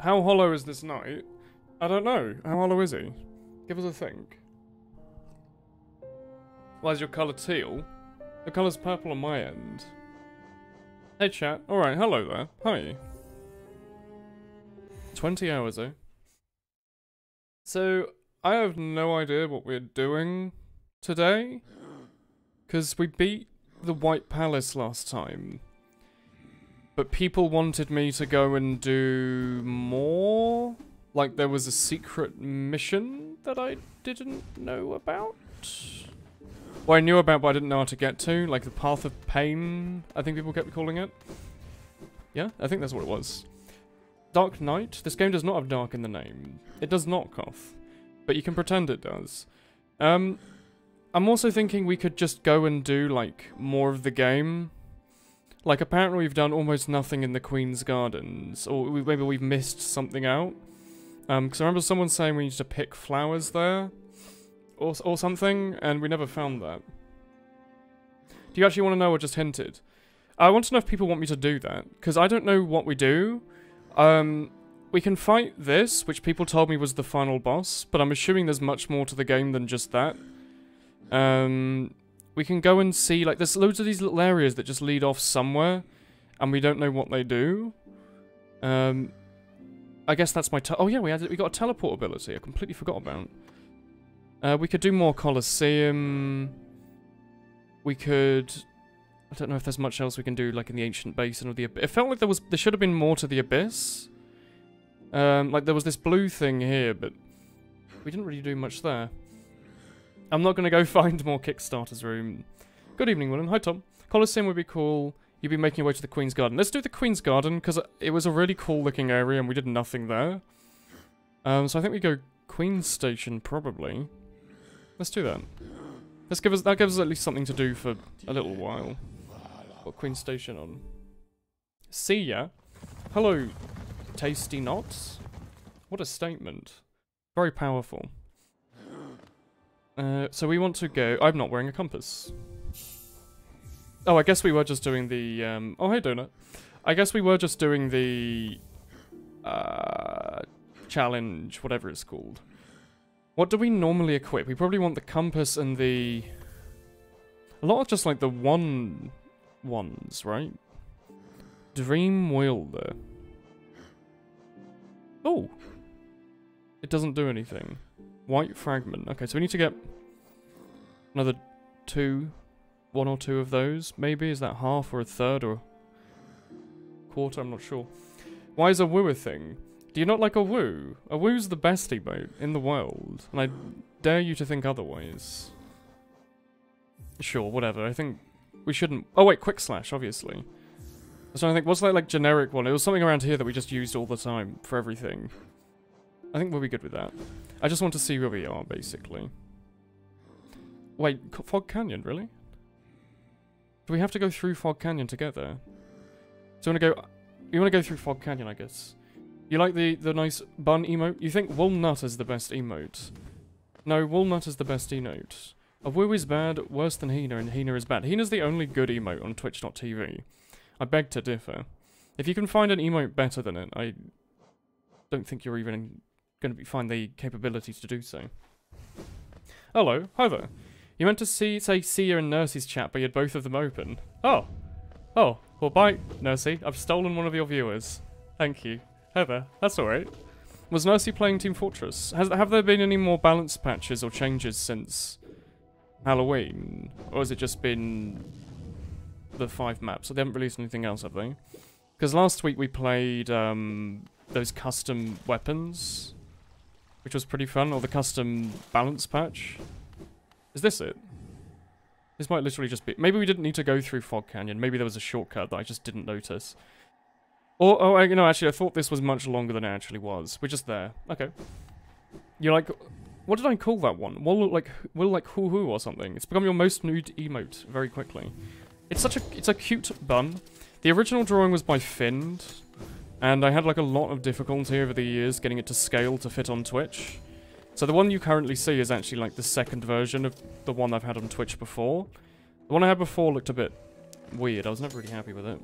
How hollow is this knight? I don't know. How hollow is he? Give us a think. Why is your colour teal? The colour's purple on my end. Hey chat. Alright, hello there. Hi. 20 hours, eh? So, I have no idea what we're doing today. Because we beat the White Palace last time. But people wanted me to go and do more. Like there was a secret mission that I didn't know about. Well, I knew about, but I didn't know how to get to. Like the Path of Pain, I think people kept calling it. Yeah, I think that's what it was. Dark Knight? This game does not have dark in the name. It does not, Koth. But you can pretend it does. I'm also thinking we could just go and do, like, more of the game. Like, apparently we've done almost nothing in the Queen's Gardens. Or maybe we've missed something out. Because I remember someone saying we need to pick flowers there. Or something, and we never found that. Do you actually want to know or just hinted? I want to know if people want me to do that. Because I don't know what we do. We can fight this, which people told me was the final boss. But I'm assuming there's much more to the game than just that. We can go and see, like, there's loads of these little areas that just lead off somewhere, and we don't know what they do. I guess that's my oh yeah, we got a teleport ability. I completely forgot about. We could do more Colosseum. We could, I don't know if there's much else we can do, like in the Ancient Basin or the Abyss. It felt like there should have been more to the Abyss. Like there was this blue thing here, but we didn't really do much there. I'm not going to go find more Kickstarter's room. Good evening, Woolen. Hi, Tom. Colosseum would be cool. You'd be making your way to the Queen's Garden. Let's do the Queen's Garden, because it was a really cool-looking area, and we did nothing there. So I think we go Queen's Station, probably. Let's do that. That gives us at least something to do for a little while. Put Queen's Station on. See ya. Hello, Tasty Knots. What a statement. Very powerful. So we want to go... I'm not wearing a compass. Oh, I guess we were just doing the... Oh, hey, Donut. I guess we were just doing the... challenge, whatever it's called. What do we normally equip? We probably want the compass and the... A lot of just, like, the ones, right? Dream Wielder. Oh! It doesn't do anything. White Fragment. Okay, so we need to get another one or two of those, maybe? Is that half or a third or a quarter? I'm not sure. Why is a woo a thing? Do you not like a woo? A woo's the best emote in the world, and I dare you to think otherwise. Sure, whatever. I think we shouldn't... Oh wait, Quick Slash, obviously. I was trying to think, what's that like generic one? It was something around here that we just used all the time for everything. I think we'll be good with that. I just want to see where we are, basically. Wait, Fog Canyon, really? Do we have to go through Fog Canyon together? So you wanna go through Fog Canyon, I guess. You like the nice bun emote? You think Walnut is the best emote? No, Walnut is the best emote. A woo is bad, worse than Hina, and Hina is bad. Hina's the only good emote on Twitch.tv. I beg to differ. If you can find an emote better than it, I don't think you're even going to find the capability to do so. Hello, hi there. You meant to say Sia and Nursey's chat, but you had both of them open. Oh. Oh, well bye, Nursey. I've stolen one of your viewers. Thank you. Heather, that's alright. Was Nursey playing Team Fortress? Have there been any more balance patches or changes since Halloween? Or has it just been the 5 maps? So they haven't released anything else, have they? Because last week we played those custom weapons, which was pretty fun, or the custom balance patch. Is this it? This might literally just be... Maybe we didn't need to go through Fog Canyon. Maybe there was a shortcut that I just didn't notice. Or you know, actually, I thought this was much longer than it actually was. We're just there. Okay. You're like... What did I call that one? Will like hoo hoo or something. It's become your most nude emote very quickly. It's a cute bun. The original drawing was by Find, and I had like a lot of difficulty over the years getting it to scale to fit on Twitch. So the one you currently see is actually like the second version of the one I've had on Twitch before. The one I had before looked a bit weird. I was never really happy with it.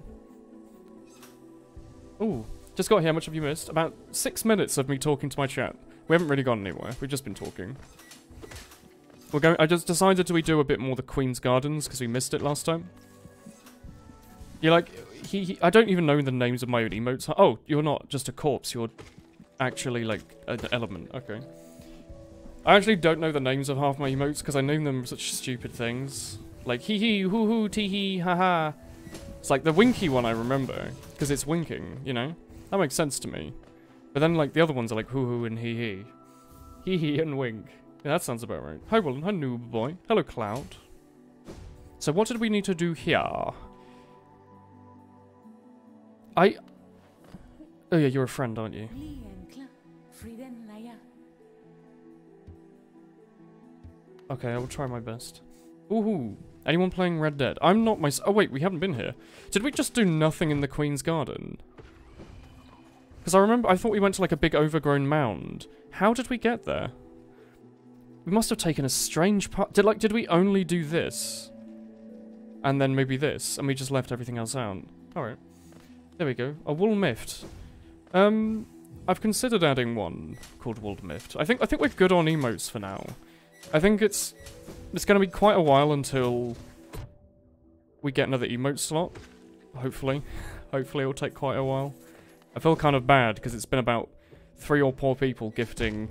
Ooh, Just got here. How much have you missed? About 6 minutes of me talking to my chat. We haven't really gone anywhere. We've just been talking. We're going. I just decided to do a bit more the Queen's Gardens because we missed it last time. You're like, I don't even know the names of my own emotes. Oh, you're not just a corpse. You're actually like an element. Okay. I actually don't know the names of half my emotes because I name them such stupid things. Like hee hee, hoo hoo, tee hee, ha ha. It's like the winky one I remember because it's winking, you know? That makes sense to me. But then like the other ones are like hoo hoo and hee hee. Hee hee and wink. Yeah, that sounds about right. Hi Woolen, hi noob boy. Hello Cloud. So what did we need to do here? Oh yeah, you're a friend, aren't you? Okay, I will try my best. Ooh, anyone playing Red Dead? I'm not oh wait, we haven't been here. Did we just do nothing in the Queen's Garden? Because I thought we went to like a big overgrown mound. How did we get there? We must have taken a strange path. Did we only do this? And then maybe this, and we just left everything else out. Alright. There we go. A wool mift. I've considered adding one called wool mift. I think we're good on emotes for now. I think it's going to be quite a while until we get another emote slot. Hopefully. Hopefully it'll take quite a while. I feel kind of bad because it's been about 3 or 4 people gifting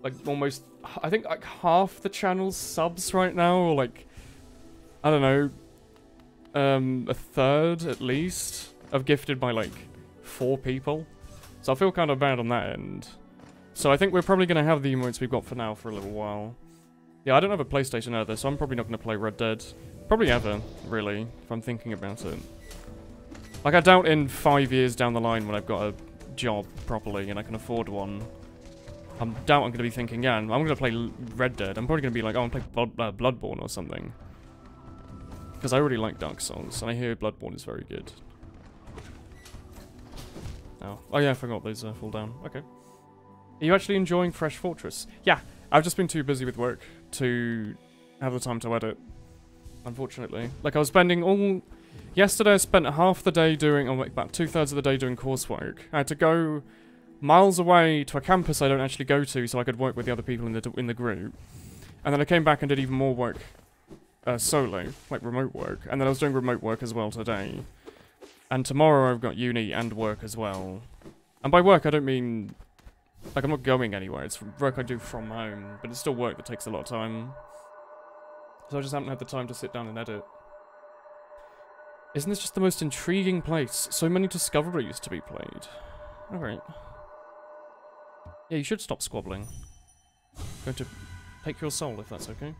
like almost, I think like half the channel's subs right now, or like, I don't know, a third at least of gifted by like 4 people. So I feel kind of bad on that end. So I think we're probably going to have the emotes we've got for now for a little while. Yeah, I don't have a PlayStation either, so I'm probably not going to play Red Dead. Probably ever, really, if I'm thinking about it. Like, I doubt in 5 years down the line when I've got a job properly and I can afford one, I doubt I'm going to be thinking, yeah, I'm going to play Red Dead. I'm probably going to be like, oh, I'm going to play Bloodborne or something. Because I really like Dark Souls, and I hear Bloodborne is very good. Oh yeah, I forgot those fall down. Okay. Are you actually enjoying Fresh Fortress? Yeah, I've just been too busy with work to have the time to edit, unfortunately. Like, I was spending all... Yesterday I spent half the day doing... Oh, about 2/3 of the day doing coursework. I had to go miles away to a campus I don't actually go to so I could work with the other people in the group. And then I came back and did even more work solo, like remote work. And then I was doing remote work as well today. And tomorrow I've got uni and work as well. And by work I don't mean... Like, I'm not going anywhere, it's work I do from home, but it's still work that takes a lot of time. So I just haven't had the time to sit down and edit. Isn't this just the most intriguing place? So many discoveries to be played. Alright. Yeah, you should stop squabbling. I'm going to take your soul, if that's okay.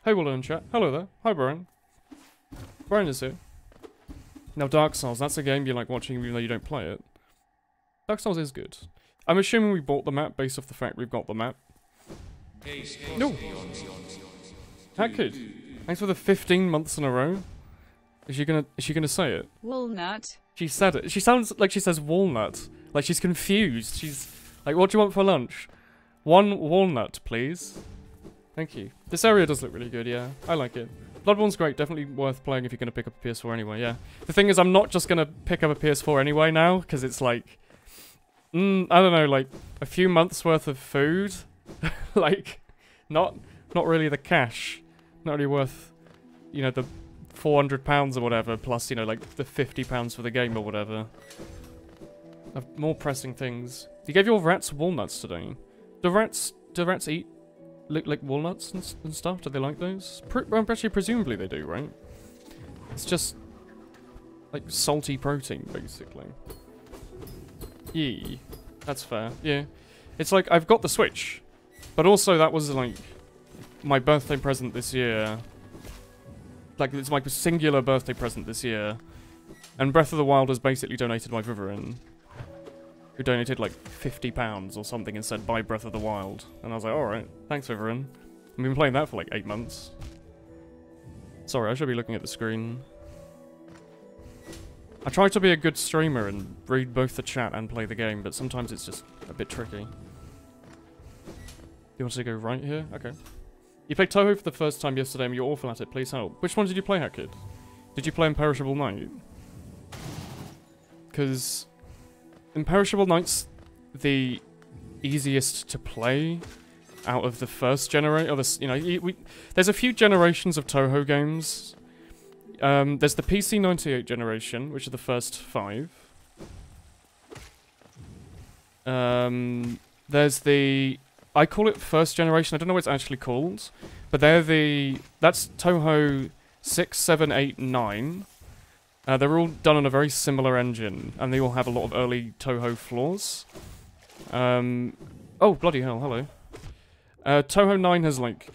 Hey, Woolen chat. Hello there. Hi, Brian. Brian is here. Now, Dark Souls, that's a game you like watching even though you don't play it. Dark Souls is good. I'm assuming we bought the map based off the fact we've got the map. No! That kid. Thanks for the 15 months in a row. Is she gonna say it? Walnut. She said it. She sounds like she says walnut. Like she's confused. She's like, what do you want for lunch? 1 walnut, please. Thank you. This area does look really good, yeah. I like it. Bloodborne's great, definitely worth playing if you're gonna pick up a PS4 anyway, yeah. The thing is, I'm not just gonna pick up a PS4 anyway now, because it's like... I don't know, like, a few months worth of food? Like, not really the cash. Not really worth, you know, the £400 or whatever, plus, you know, like, the £50 for the game or whatever. I've more pressing things. You gave your rats walnuts today. Do rats eat, like walnuts and stuff? Do they like those? Actually, presumably they do, right? It's just, like, salty protein, basically. Yeah, that's fair. Yeah, it's like I've got the Switch, but also that was like my birthday present this year. Like it's my singular birthday present this year, and Breath of the Wild has basically donated by Vivian, who donated like £50 or something and said buy Breath of the Wild, and I was like, all right, thanks Vivian. I've been playing that for like 8 months. Sorry, I should be looking at the screen. I try to be a good streamer and read both the chat and play the game, but sometimes it's just a bit tricky. You want to go right here? Okay. You played Toho for the first time yesterday and you're awful at it, please help. Which one did you play, Hackid? Did you play Imperishable Night? Because Imperishable Night's the easiest to play out of the first generation. You know, there's a few generations of Toho games. There's the PC 98 generation, which are the first 5. There's the... I call it first generation, I don't know what it's actually called. But that's Toho 6, 7, 8, 9. They're all done on a very similar engine, and they all have a lot of early Toho flaws. Oh, bloody hell, hello. Toho 9 has, like,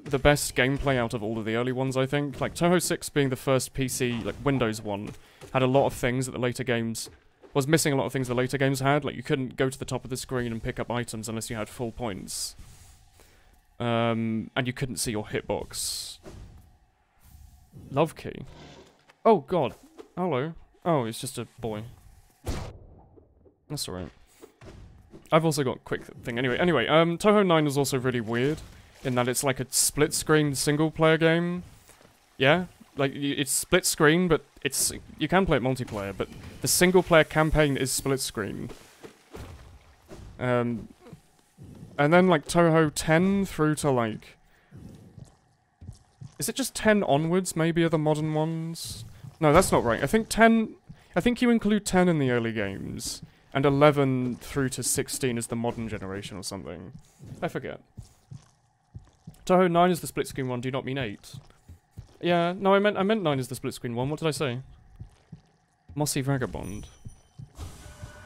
the best gameplay out of all of the early ones, I think. Like, Toho 6 being the first PC, like, Windows one, had a lot of things that the later games... was missing a lot of things the later games had. Like, you couldn't go to the top of the screen and pick up items unless you had full points. And you couldn't see your hitbox. Love key. Oh, God. Hello. Oh, it's just a boy. That's alright. I've also got a quick thing. Anyway, Toho 9 is also really weird in that it's like a split-screen single-player game. Yeah? Like, it's split-screen, but you can play it multiplayer, but the single-player campaign is split-screen. And then, like, Toho 10 through to, like... Is it just 10 onwards, maybe, are the modern ones? No, that's not right. I think you include 10 in the early games, and 11 through to 16 is the modern generation or something. I forget. Toho 9 is the split-screen one, do you not mean 8? Yeah, no, I meant 9 is the split-screen one, what did I say? Mossy Vagabond.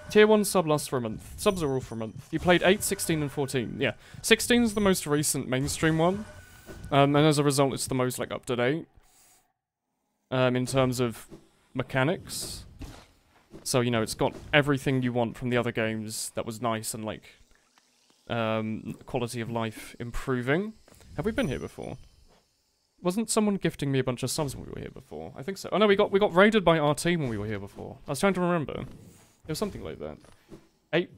Tier 1 sub lasts for a month. Subs are all for a month. You played 8, 16, and 14. Yeah, 16 is the most recent mainstream one. And as a result, it's the most, like, up-to-date. In terms of mechanics. So, you know, it's got everything you want from the other games that was nice and, like, quality of life improving. Have we been here before? Wasn't someone gifting me a bunch of subs when we were here before? I think so. Oh no, we got raided by RT when we were here before. I was trying to remember. It was something like that. 8...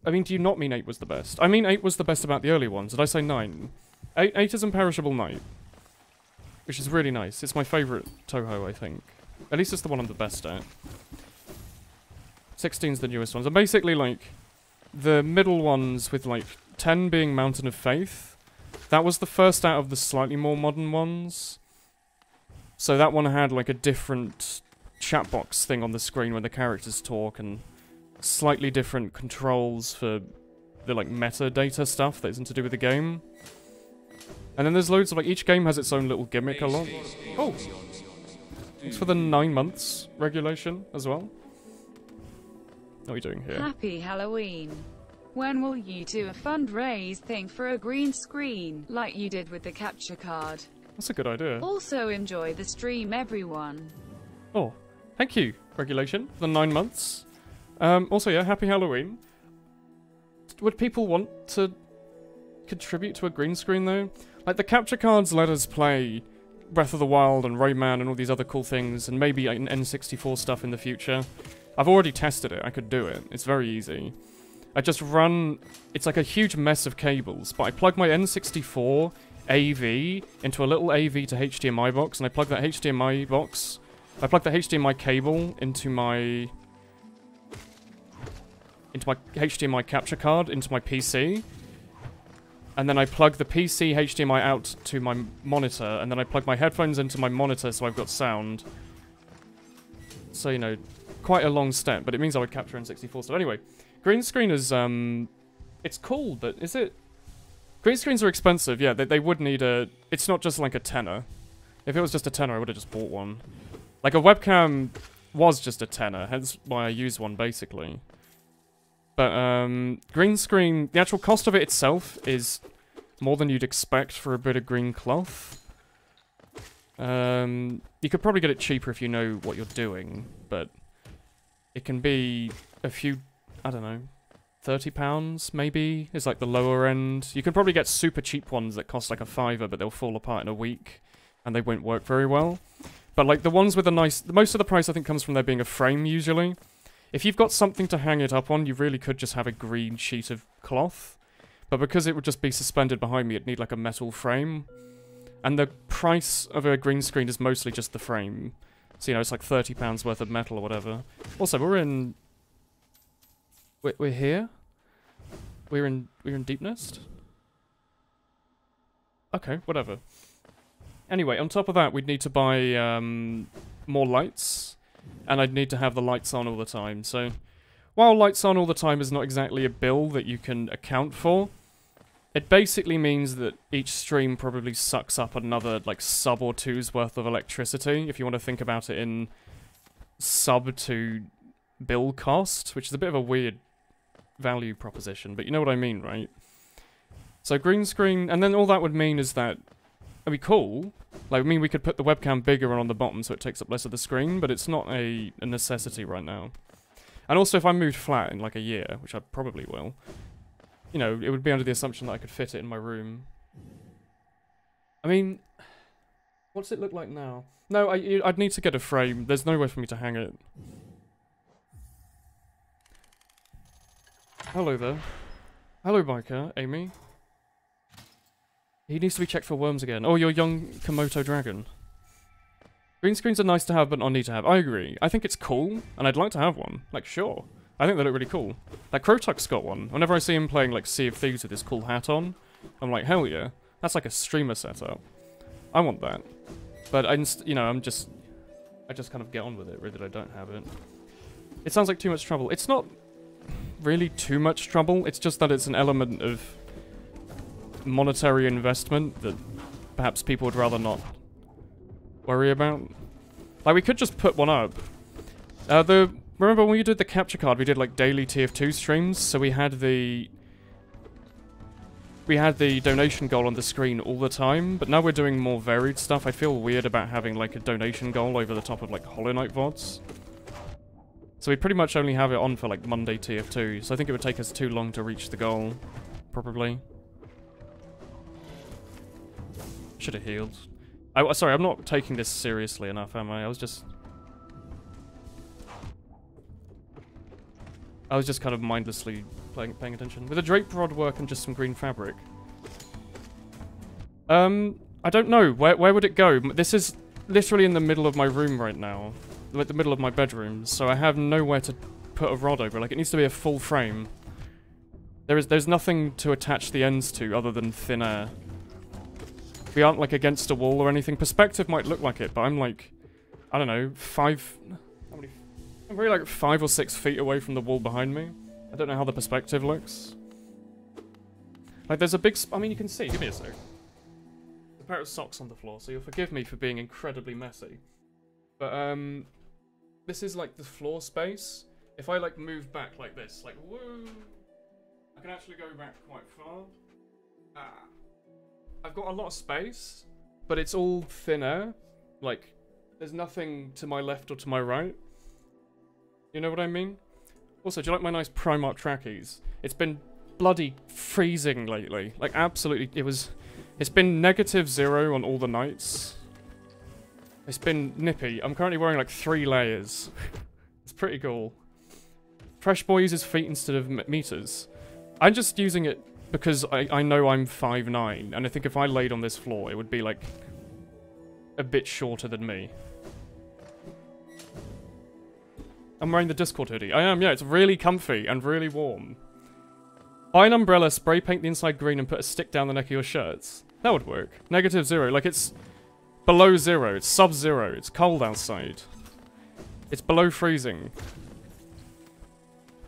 I mean, do you not mean 8 was the best? I mean 8 was the best about the early ones. Did I say 9? 8 is Imperishable Night. Which is really nice. It's my favourite Toho, I think. At least it's the one I'm the best at. 16's the newest ones. And basically, like, the middle ones with, like, 10 being Mountain of Faith, that was the first out of the slightly more modern ones. So that one had, like, a different chat box thing on the screen when the characters talk, and slightly different controls for the, like, metadata stuff that isn't to do with the game. And then there's loads of, like, each game has its own little gimmick a lot. Oh! Thanks for the 9 months regulation as well. What are we doing here? Happy Halloween. When will you do a fundraise thing for a green screen, like you did with the capture card? That's a good idea. Also enjoy the stream, everyone. Oh, thank you, regulation, for the 9 months. Also, yeah, happy Halloween. Would people want to contribute to a green screen, though? Like, the capture cards let us play Breath of the Wild and Rayman and all these other cool things, and maybe like, N64 stuff in the future. I've already tested it, I could do it. It's very easy. I just run... It's like a huge mess of cables, but I plug my N64 AV into a little AV to HDMI box, and I plug that HDMI box... I plug the HDMI cable into my HDMI capture card into my PC, and then I plug the PC HDMI out to my monitor, and then I plug my headphones into my monitor so I've got sound. So, you know, quite a long step, but it means I would capture N64 stuff. Anyway, green screen is, it's cool, but is it... Green screens are expensive, yeah, they would need a... It's not just like a tenner. If it was just a tenner, I would have just bought one. Like, a webcam was just a tenner, hence why I use one, basically. But, green screen, the actual cost of it itself is more than you'd expect for a bit of green cloth. You could probably get it cheaper if you know what you're doing, but it can be a few, I don't know, £30 maybe is like the lower end. You can probably get super cheap ones that cost like a £5, but they'll fall apart in a week, and they won't work very well. But like the ones with a nice, most of the price I think comes from there being a frame usually. If you've got something to hang it up on, you really could just have a green sheet of cloth. But because it would just be suspended behind me, it'd need like a metal frame. And the price of a green screen is mostly just the frame. So, you know, it's like £30 worth of metal or whatever. Also, we're in We're here? We're in Deep Nest? Okay, whatever. Anyway, on top of that, we'd need to buy more lights, and I'd need to have the lights on all the time. So, while lights on all the time is not exactly a bill that you can account for, it basically means that each stream probably sucks up another, like, sub or two's worth of electricity, if you want to think about it in sub to bill cost, which is a bit of a weird value proposition, but you know what I mean, right? So green screen, and then all that would mean is that it'd be cool. Like, I mean, we could put the webcam bigger and on the bottom so it takes up less of the screen, but it's not a necessity right now. And also, if I moved flat in like a year, which I probably will, you know, it would be under the assumption that I could fit it in my room. I mean, what's it look like now? No, I'd need to get a frame. There's nowhere for me to hang it. Hello there. Hello, biker, Amy. He needs to be checked for worms again. Oh, your young Komodo dragon. Green screens are nice to have, but not need to have. I agree. I think it's cool, and I'd like to have one. Like, sure. I think they look really cool. Like, Krotuk's got one. Whenever I see him playing, like, Sea of Thieves with his cool hat on, I'm like, hell yeah. That's like a streamer setup. I want that. But, I just kind of get on with it, really, that I don't have it. It sounds like too much trouble. It's not really too much trouble. It's just that it's an element of monetary investment that perhaps people would rather not worry about. Like, we could just put one up. Remember when we did the capture card, we did like daily TF2 streams, so we had the donation goal on the screen all the time, but now we're doing more varied stuff. I feel weird about having like a donation goal over the top of like Hollow Knight VODs. So we pretty much only have it on for like Monday TF2, so I think it would take us too long to reach the goal, probably. Should have healed. Sorry, I'm not taking this seriously enough, am I? I was just kind of mindlessly paying attention. With a drape rod work and just some green fabric. I don't know. Where would it go? This is literally in the middle of my room right now. Like the middle of my bedroom, so I have nowhere to put a rod over. Like, it needs to be a full frame. There's nothing to attach the ends to other than thin air. We aren't like against a wall or anything. Perspective might look like it, but I'm like, I don't know, I'm really like 5 or 6 feet away from the wall behind me. I don't know how the perspective looks. Like, there's a big I mean, you can see. Give me a sec. A pair of socks on the floor, so you'll forgive me for being incredibly messy. But, this is like the floor space. If I like move back like this, like, woo, I can actually go back quite far. I've got a lot of space, but it's all thin air. Like, there's nothing to my left or to my right. You know what I mean? Also, do you like my nice Primark trackies? It's been bloody freezing lately. Like, absolutely, it's been -0 on all the nights. It's been nippy. I'm currently wearing like 3 layers. It's pretty cool. Fresh Boy uses feet instead of meters. I'm just using it because I know I'm 5'9", and I think if I laid on this floor, it would be like a bit shorter than me. I'm wearing the Discord hoodie. I am, yeah, it's really comfy and really warm. Buy an umbrella, spray paint the inside green, and put a stick down the neck of your shirts. That would work. -0, like it's below 0, it's sub-0, it's cold outside. It's below freezing.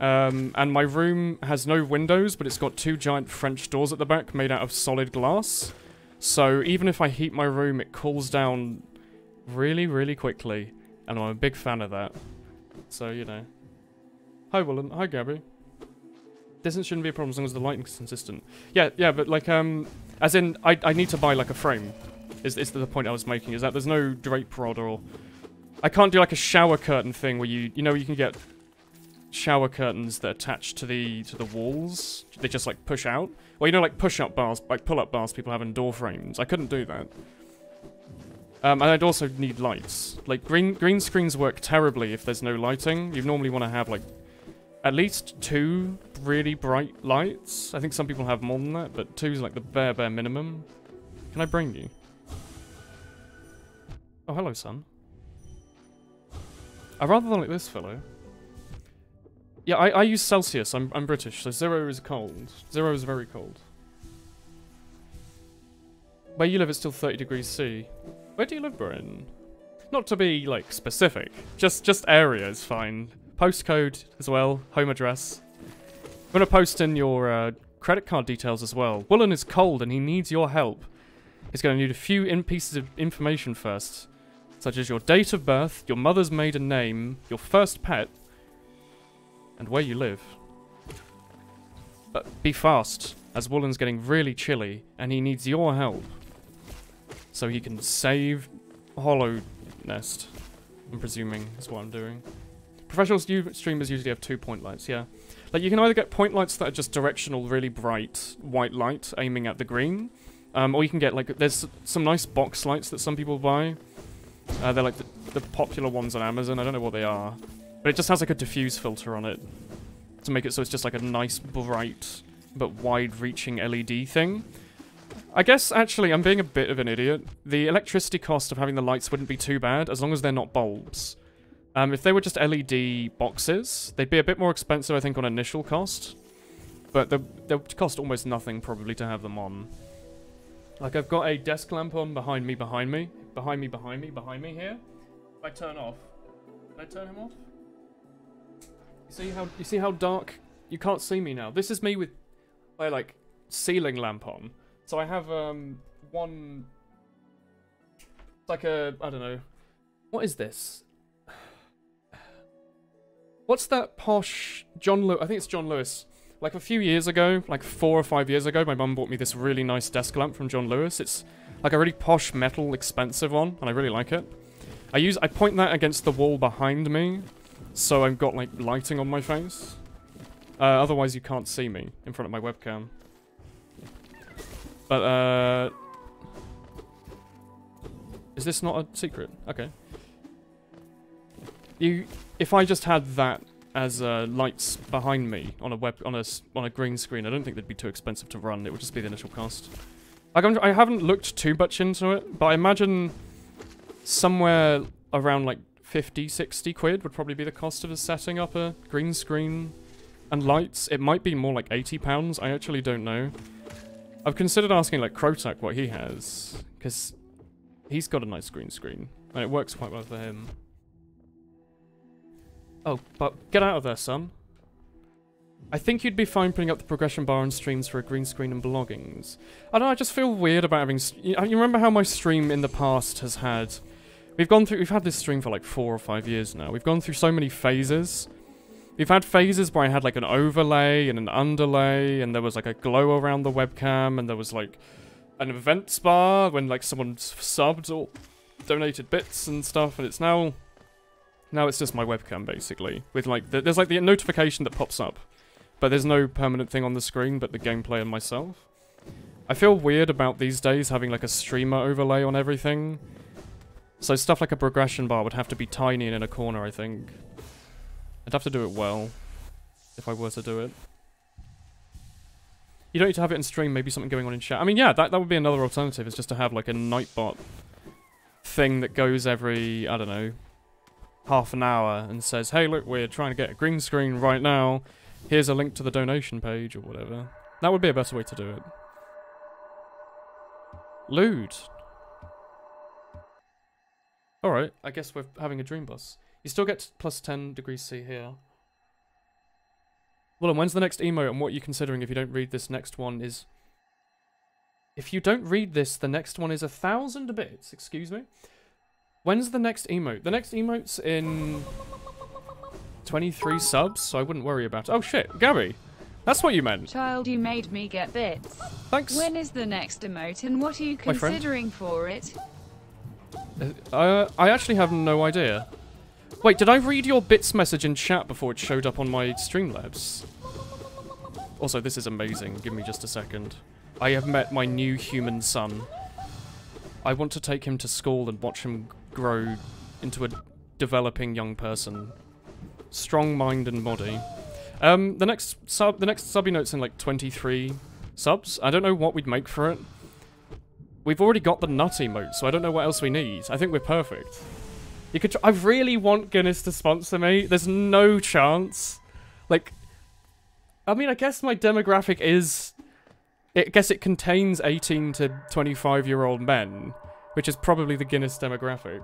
And my room has no windows, but it's got 2 giant French doors at the back made out of solid glass. So even if I heat my room, it cools down really, really quickly. And I'm a big fan of that. So, you know. Hi, Woolen. Hi, Gabby. Distance shouldn't be a problem as long as the lighting's consistent. Yeah, but like, as in, I need to buy like a frame. Is the point I was making, is that there's no drape rod or... I can't do like a shower curtain thing where you know, you can get shower curtains that attach to the walls. They just like push out. Well, you know, like push-up bars, like pull-up bars people have in door frames. I couldn't do that. And I'd also need lights. Like, green screens work terribly if there's no lighting. You normally want to have, like, at least 2 really bright lights. I think some people have more than that, but 2 is, like, the bare minimum. Can I bring you? Oh, hello, son. I'd rather than like this fellow. Yeah, I use Celsius. I'm British, so 0 is cold. 0 is very cold. Where you live, it's still 30 degrees C. Where do you live, Brian? Not to be, like, specific. Just area is fine. Postcode as well. Home address. I'm gonna post in your credit card details as well. Woolen is cold and he needs your help. He's gonna need a few pieces of information first, such as your date of birth, your mother's maiden name, your first pet, and where you live. But be fast, as Woolen's getting really chilly, and he needs your help. So he can save Hollow Nest, I'm presuming, is what I'm doing. Professional streamers usually have 2 point lights, yeah. Like, you can either get point lights that are just directional, really bright white light aiming at the green, or you can get, like, there's some nice box lights that some people buy. They're like the popular ones on Amazon, I don't know what they are. But it just has like a diffuse filter on it to make it so it's just like a nice, bright, but wide-reaching LED thing. I guess, actually, I'm being a bit of an idiot. The electricity cost of having the lights wouldn't be too bad, as long as they're not bulbs. If they were just LED boxes, they'd be a bit more expensive, I think, on initial cost. But they'll cost almost nothing, probably, to have them on. Like, I've got a desk lamp on behind me here. If I turn off... Can I turn him off? You see how dark? You can't see me now. This is me with my, like, ceiling lamp on. So I have, one... It's like a... I don't know. What is this? What's that posh... I think it's John Lewis. Like, a few years ago, like 4 or 5 years ago, my mum bought me this really nice desk lamp from John Lewis. It's like a really posh, metal, expensive one, and I really like it. I point that against the wall behind me, so I've got, like, lighting on my face. Otherwise you can't see me in front of my webcam. But, is this not a secret? Okay. If I just had that as lights behind me on a green screen, I don't think they'd be too expensive to run. It would just be the initial cost. Like, I haven't looked too much into it, but I imagine somewhere around like 50, 60 quid would probably be the cost of setting up a green screen and lights. It might be more like £80. I actually don't know. I've considered asking like Krotak what he has, because he's got a nice green screen and it works quite well for him. Oh, but get out of there, son. I think you'd be fine putting up the progression bar on streams for a green screen and bloggings. I don't know, I just feel weird about having... You remember how my stream in the past has had... We've had this stream for like 4 or 5 years now. We've gone through so many phases. We've had phases where I had like an overlay and an underlay, and there was like a glow around the webcam, and there was like an events bar when like someone subbed or donated bits and stuff, and it's now it's just my webcam basically. With like, there's like the notification that pops up, but there's no permanent thing on the screen but the gameplay and myself. I feel weird about these days having like a streamer overlay on everything. So stuff like a progression bar would have to be tiny and in a corner, I think. I'd have to do it well, if I were to do it. You don't need to have it in stream, maybe something going on in chat. I mean, yeah, that would be another alternative, is just to have like a Nightbot thing that goes every, I don't know, half an hour and says, hey look, we're trying to get a green screen right now. Here's a link to the donation page or whatever. That would be a better way to do it. Lewd. Alright, I guess we're having a dream bus. You still get plus 10 degrees C here. Well, and when's the next emote, and what are you considering if you don't read this next one is... If you don't read this, the next one is 1,000 bits, excuse me. When's the next emote? The next emote's in 23 subs, so I wouldn't worry about it. Oh shit, Gabby! That's what you meant. Child, you made me get bits. Thanks. When is the next emote, and what are you considering for it? I actually have no idea. Wait, did I read your bits message in chat before it showed up on my Streamlabs? Also, this is amazing. Give me just a second. I have met my new human son. I want to take him to school and watch him grow into a developing young person. Strong mind and body. The next sub emote's in like 23 subs. I don't know what we'd make for it. We've already got the nut emote, so I don't know what else we need. I think we're perfect. You could. I really want Guinness to sponsor me. There's no chance. Like, I mean, I guess my demographic is... I guess it contains 18 to 25-year-old men, which is probably the Guinness demographic.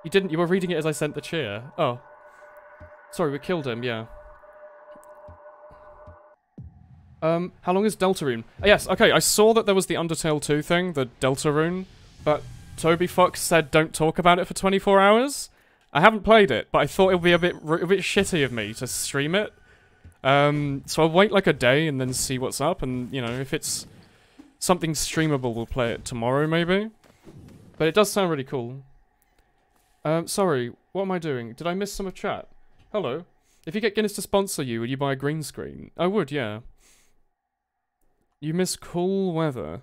You didn't... You were reading it as I sent the cheer. Oh. Sorry, we killed him, yeah. How long is Deltarune? Yes, okay, I saw that there was the Undertale 2 thing, the Deltarune, but Toby Fox said don't talk about it for 24 hours. I haven't played it, but I thought it would be a bit shitty of me to stream it. So I'll wait like a day and then see what's up, and, you know, if it's something streamable, we'll play it tomorrow, maybe. But it does sound really cool. Sorry, what am I doing? Did I miss some of chat? Hello? If you get Guinness to sponsor you, would you buy a green screen? I would, yeah. You miss cool weather.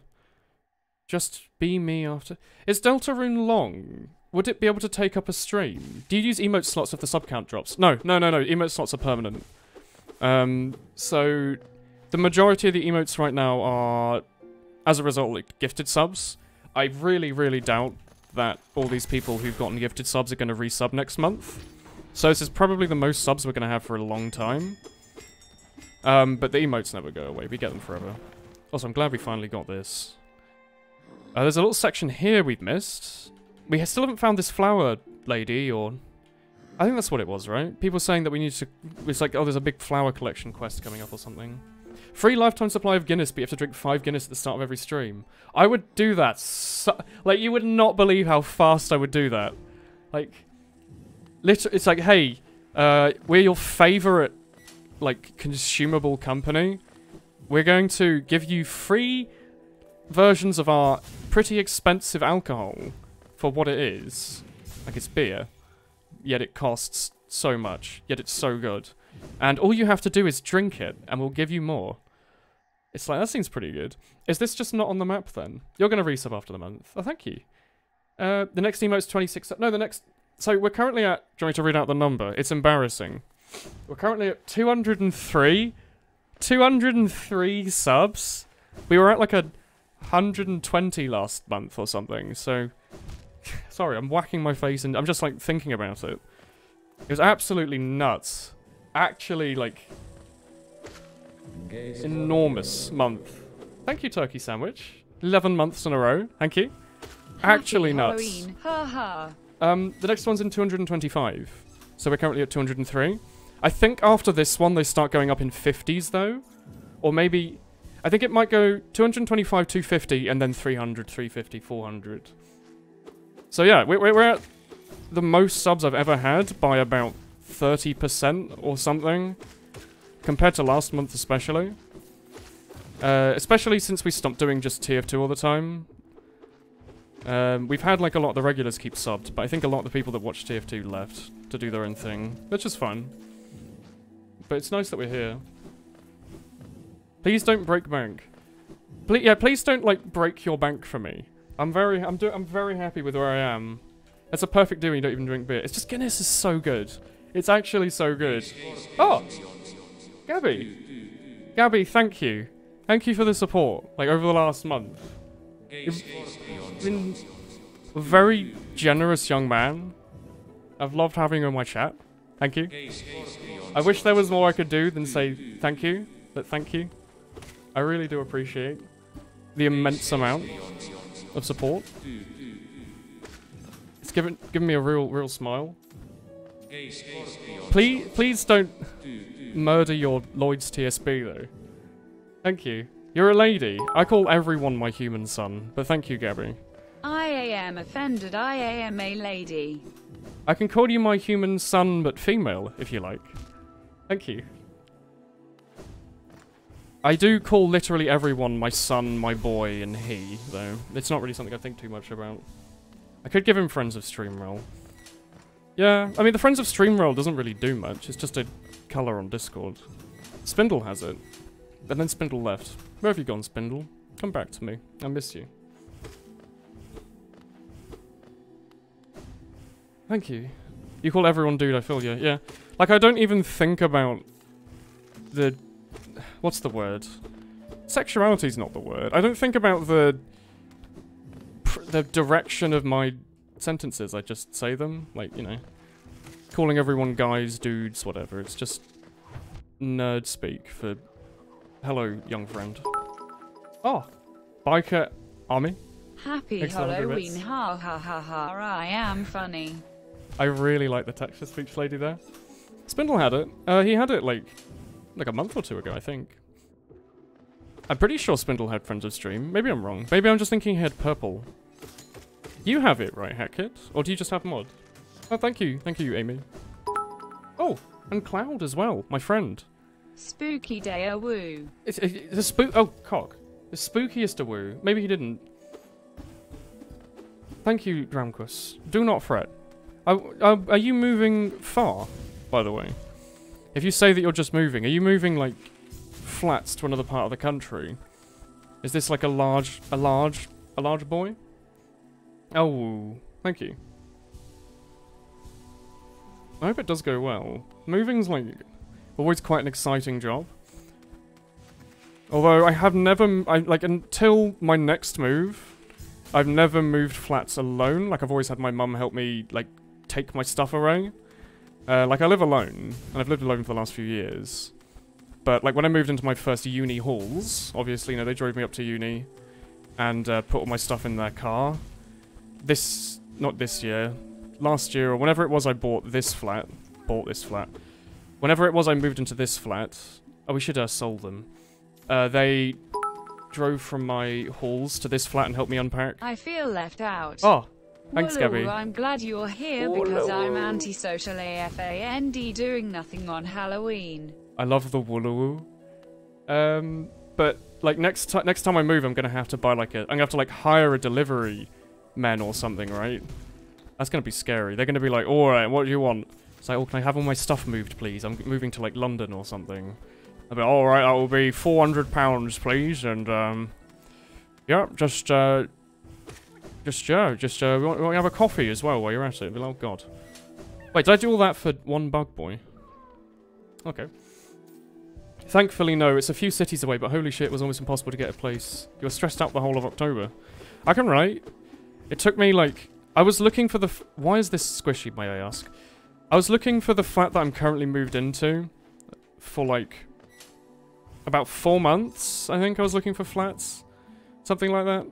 Just be me after... Is Deltarune long? Would it be able to take up a stream? Do you use emote slots if the sub count drops? No. Emote slots are permanent. So... The majority of the emotes right now are, as a result, like, gifted subs. I really, really doubt that all these people who've gotten gifted subs are going to resub next month. So this is probably the most subs we're going to have for a long time. But the emotes never go away. We get them forever. Also, I'm glad we finally got this. There's a little section here we've missed. We still haven't found this flower lady, or... I think that's what it was, right? People saying that we need to... It's like, oh, there's a big flower collection quest coming up or something. Free lifetime supply of Guinness, but you have to drink 5 Guinness at the start of every stream. I would do that. Like, you would not believe how fast I would do that. Like... Literally, it's like, hey, we're your favorite, like, consumable company. We're going to give you free versions of our pretty expensive alcohol for what it is. Like, it's beer, yet it costs so much, yet it's so good. And all you have to do is drink it, and we'll give you more. It's like, that seems pretty good. Is this just not on the map, then? You're going to resub after the month. Oh, thank you. The next emote's 26... No, the next... So, we're currently at... Do you want me to read out the number? It's embarrassing. We're currently at 203. 203 subs. We were at like 120 last month or something, so... Sorry, I'm whacking my face and I'm just like thinking about it. It was absolutely nuts. Actually, like... enormous month. Thank you, Turkey Sandwich. 11 months in a row. Thank you. Actually nuts. The next one's in 225. So we're currently at 203. I think after this one, they start going up in 50s, though. Or maybe... I think it might go 225, 250, and then 300, 350, 400. So yeah, we're at the most subs I've ever had by about 30% or something. Compared to last month especially. Especially since we stopped doing just TF2 all the time. We've had like a lot of the regulars keep subbed, but I think a lot of the people that watch TF2 left to do their own thing, which is fun. But it's nice that we're here. Please don't break bank. Please don't like break your bank for me. I'm very happy with where I am. That's a perfect deal when you don't even drink beer. It's just Guinness is so good. It's actually so good. Oh, Gabby, thank you. Thank you for the support. Like over the last month. You've been a very generous young man. I've loved having you in my chat. Thank you. I wish there was more I could do than say thank you, but thank you. I really do appreciate the immense amount of support. It's given me a real smile. Please don't murder your Lloyd's TSB though. Thank you. You're a lady. I call everyone my human son, but thank you, Gabby. I am offended. I am a lady. I can call you my human son, but female, if you like. Thank you. I do call literally everyone my son, my boy, and he, though. It's not really something I think too much about. I could give him Friends of Streamroll. Yeah, I mean, the Friends of Streamroll doesn't really do much. It's just a colour on Discord. Spindle has it. And then Spindle left. Where have you gone, Spindle? Come back to me. I miss you. Thank you. You call everyone dude, I feel you. Yeah. Like, I don't even think about the... What's the word? Sexuality's not the word. I don't think about the direction of my sentences. I just say them. Like, you know. calling everyone guys, dudes, whatever. It's just nerd speak for hello, young friend. Oh, biker army. Happy Halloween, ha ha ha ha, I am funny. I really like the texture speech lady there. Spindle had it. He had it like a month or two ago, I think. I'm pretty sure Spindle had friends of stream. Maybe I'm wrong. Maybe I'm just thinking he had purple. You have it, right, Hackkit? Or do you just have mod? Oh, thank you, Amy. Oh, and Cloud as well, my friend. Spooky day a woo. It's a spook. Oh, cock. The spookiest a woo. Maybe he didn't. Thank you, Dramkus. Do not fret. Are you moving far, by the way? If you say that you're just moving, are you moving like flats to another part of the country? Is this like a large boy? Oh, thank you. I hope it does go well. Moving's like always quite an exciting job. Although I have never, like until my next move, I've never moved flats alone. Like I've always had my mum help me like take my stuff away. Like I live alone, and I've lived alone for the last few years. But like when I moved into my first uni halls, obviously, you know, they drove me up to uni and put all my stuff in their car. Not this year, last year or whenever it was I bought this flat. Whenever it was I moved into this flat, oh, we should sold them. They drove from my halls to this flat and helped me unpack. I feel left out. Oh, thanks, Woolen, Gabby. I'm glad you're here because I'm antisocial AFAND doing nothing on Halloween. I love the Wooloo. But like next time I move, I'm gonna have to buy like I'm gonna have to like hire a delivery man or something, right? That's gonna be scary. They're gonna be like, all right, what do you want? It's like, oh, can I have all my stuff moved, please? I'm moving to like London or something. I'll be, all right, that will be £400, please, and yeah, we want to have a coffee as well while you're at it. Oh god. Wait, did I do all that for one bug boy? Okay. Thankfully, no. It's a few cities away, but holy shit, it was almost impossible to get a place. You were stressed out the whole of October. I can relate. It took me, like... I was looking for the... Why is this squishy, may I ask? I was looking for the flat that I'm currently moved into for, like... about 4 months, I think I was looking for flats. Something like that.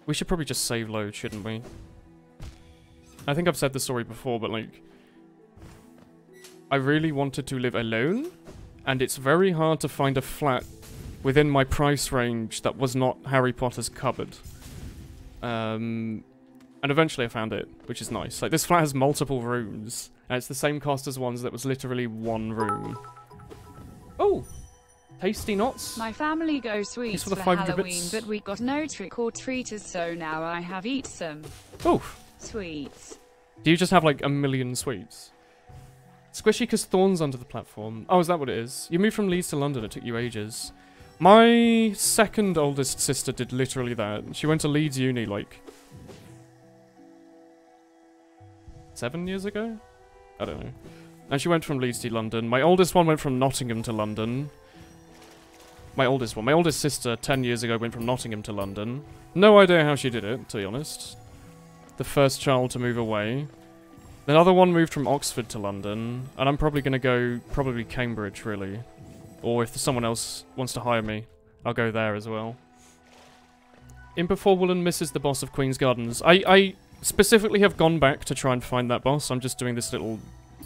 We should probably just save load, shouldn't we? I think I've said the story before, but, like... I really wanted to live alone, and it's very hard to find a flat within my price range that was not Harry Potter's cupboard. And eventually I found it, which is nice. Like, this flat has multiple rooms, and it's the same cost as ones that was literally one room. Oh! Tasty knots. My family go sweets for Halloween, but we got no trick-or-treaters, so now I have eat some. Oh! Sweets. Do you just have, like, a million sweets? Squishy because thorns under the platform. Oh, is that what it is? You moved from Leeds to London, it took you ages. My second oldest sister did literally that. She went to Leeds Uni, like... 7 years ago? I don't know. And she went from Leeds to London. My oldest one went from Nottingham to London. My oldest one. My oldest sister, 10 years ago, went from Nottingham to London. No idea how she did it, to be honest. The first child to move away. The other one moved from Oxford to London. And I'm probably going to go, probably Cambridge, really. Or if someone else wants to hire me, I'll go there as well. In before Woolen misses the boss of Queen's Gardens. I specifically have gone back to try and find that boss. I'm just doing this little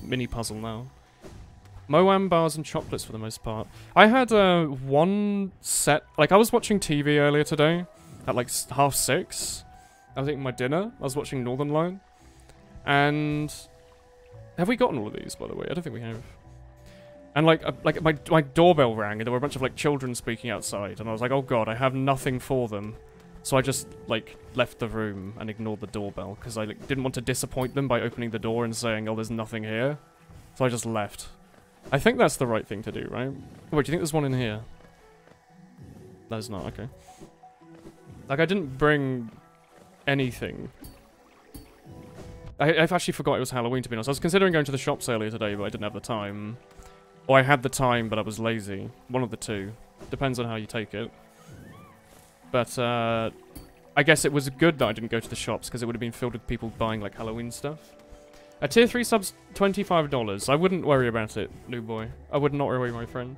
mini puzzle now. Moam bars and chocolates for the most part. I had one set... Like, I was watching TV earlier today at, like, 6:30. I was eating my dinner. I was watching Northern Line. And... Have we gotten all of these, by the way? I don't think we have. And, like my doorbell rang, and there were a bunch of, like, children speaking outside. And I was like, oh god, I have nothing for them. So I just, like, left the room and ignored the doorbell. Because I like, didn't want to disappoint them by opening the door and saying, oh, there's nothing here. So I just left. I think that's the right thing to do, right? Oh, wait, do you think there's one in here? There's not, okay. Like, I didn't bring anything. I've actually forgot it was Halloween, to be honest. I was considering going to the shops earlier today, but I didn't have the time. Or I had the time, but I was lazy. One of the two. Depends on how you take it. But, I guess it was good that I didn't go to the shops, because it would have been filled with people buying, like, Halloween stuff. A tier 3 sub's $25. I wouldn't worry about it, new boy. I would not worry, my friend.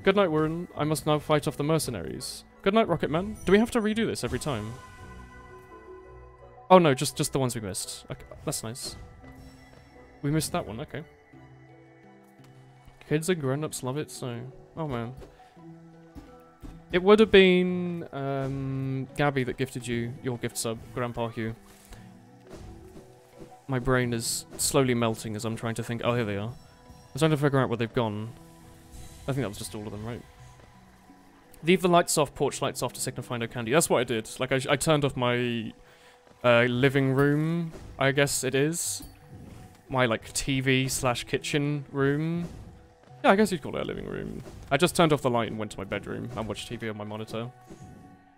Good night, Woolen. I must now fight off the mercenaries. Good night, Rocketman. Do we have to redo this every time? Oh no, just the ones we missed. Okay, that's nice. We missed that one, okay. Kids and grown-ups love it, so... Oh man. It would have been Gabby that gifted you your gift sub, Grandpa Hugh. My brain is slowly melting as I'm trying to think. Oh, here they are. I'm trying to figure out where they've gone. I think that was just all of them, right? Leave the lights off, porch lights off to signify no candy. That's what I did. Like, I turned off my living room, I guess it is. My, like, TV/kitchen room. Yeah, I guess you'd call it a living room. I just turned off the light and went to my bedroom and watched TV on my monitor.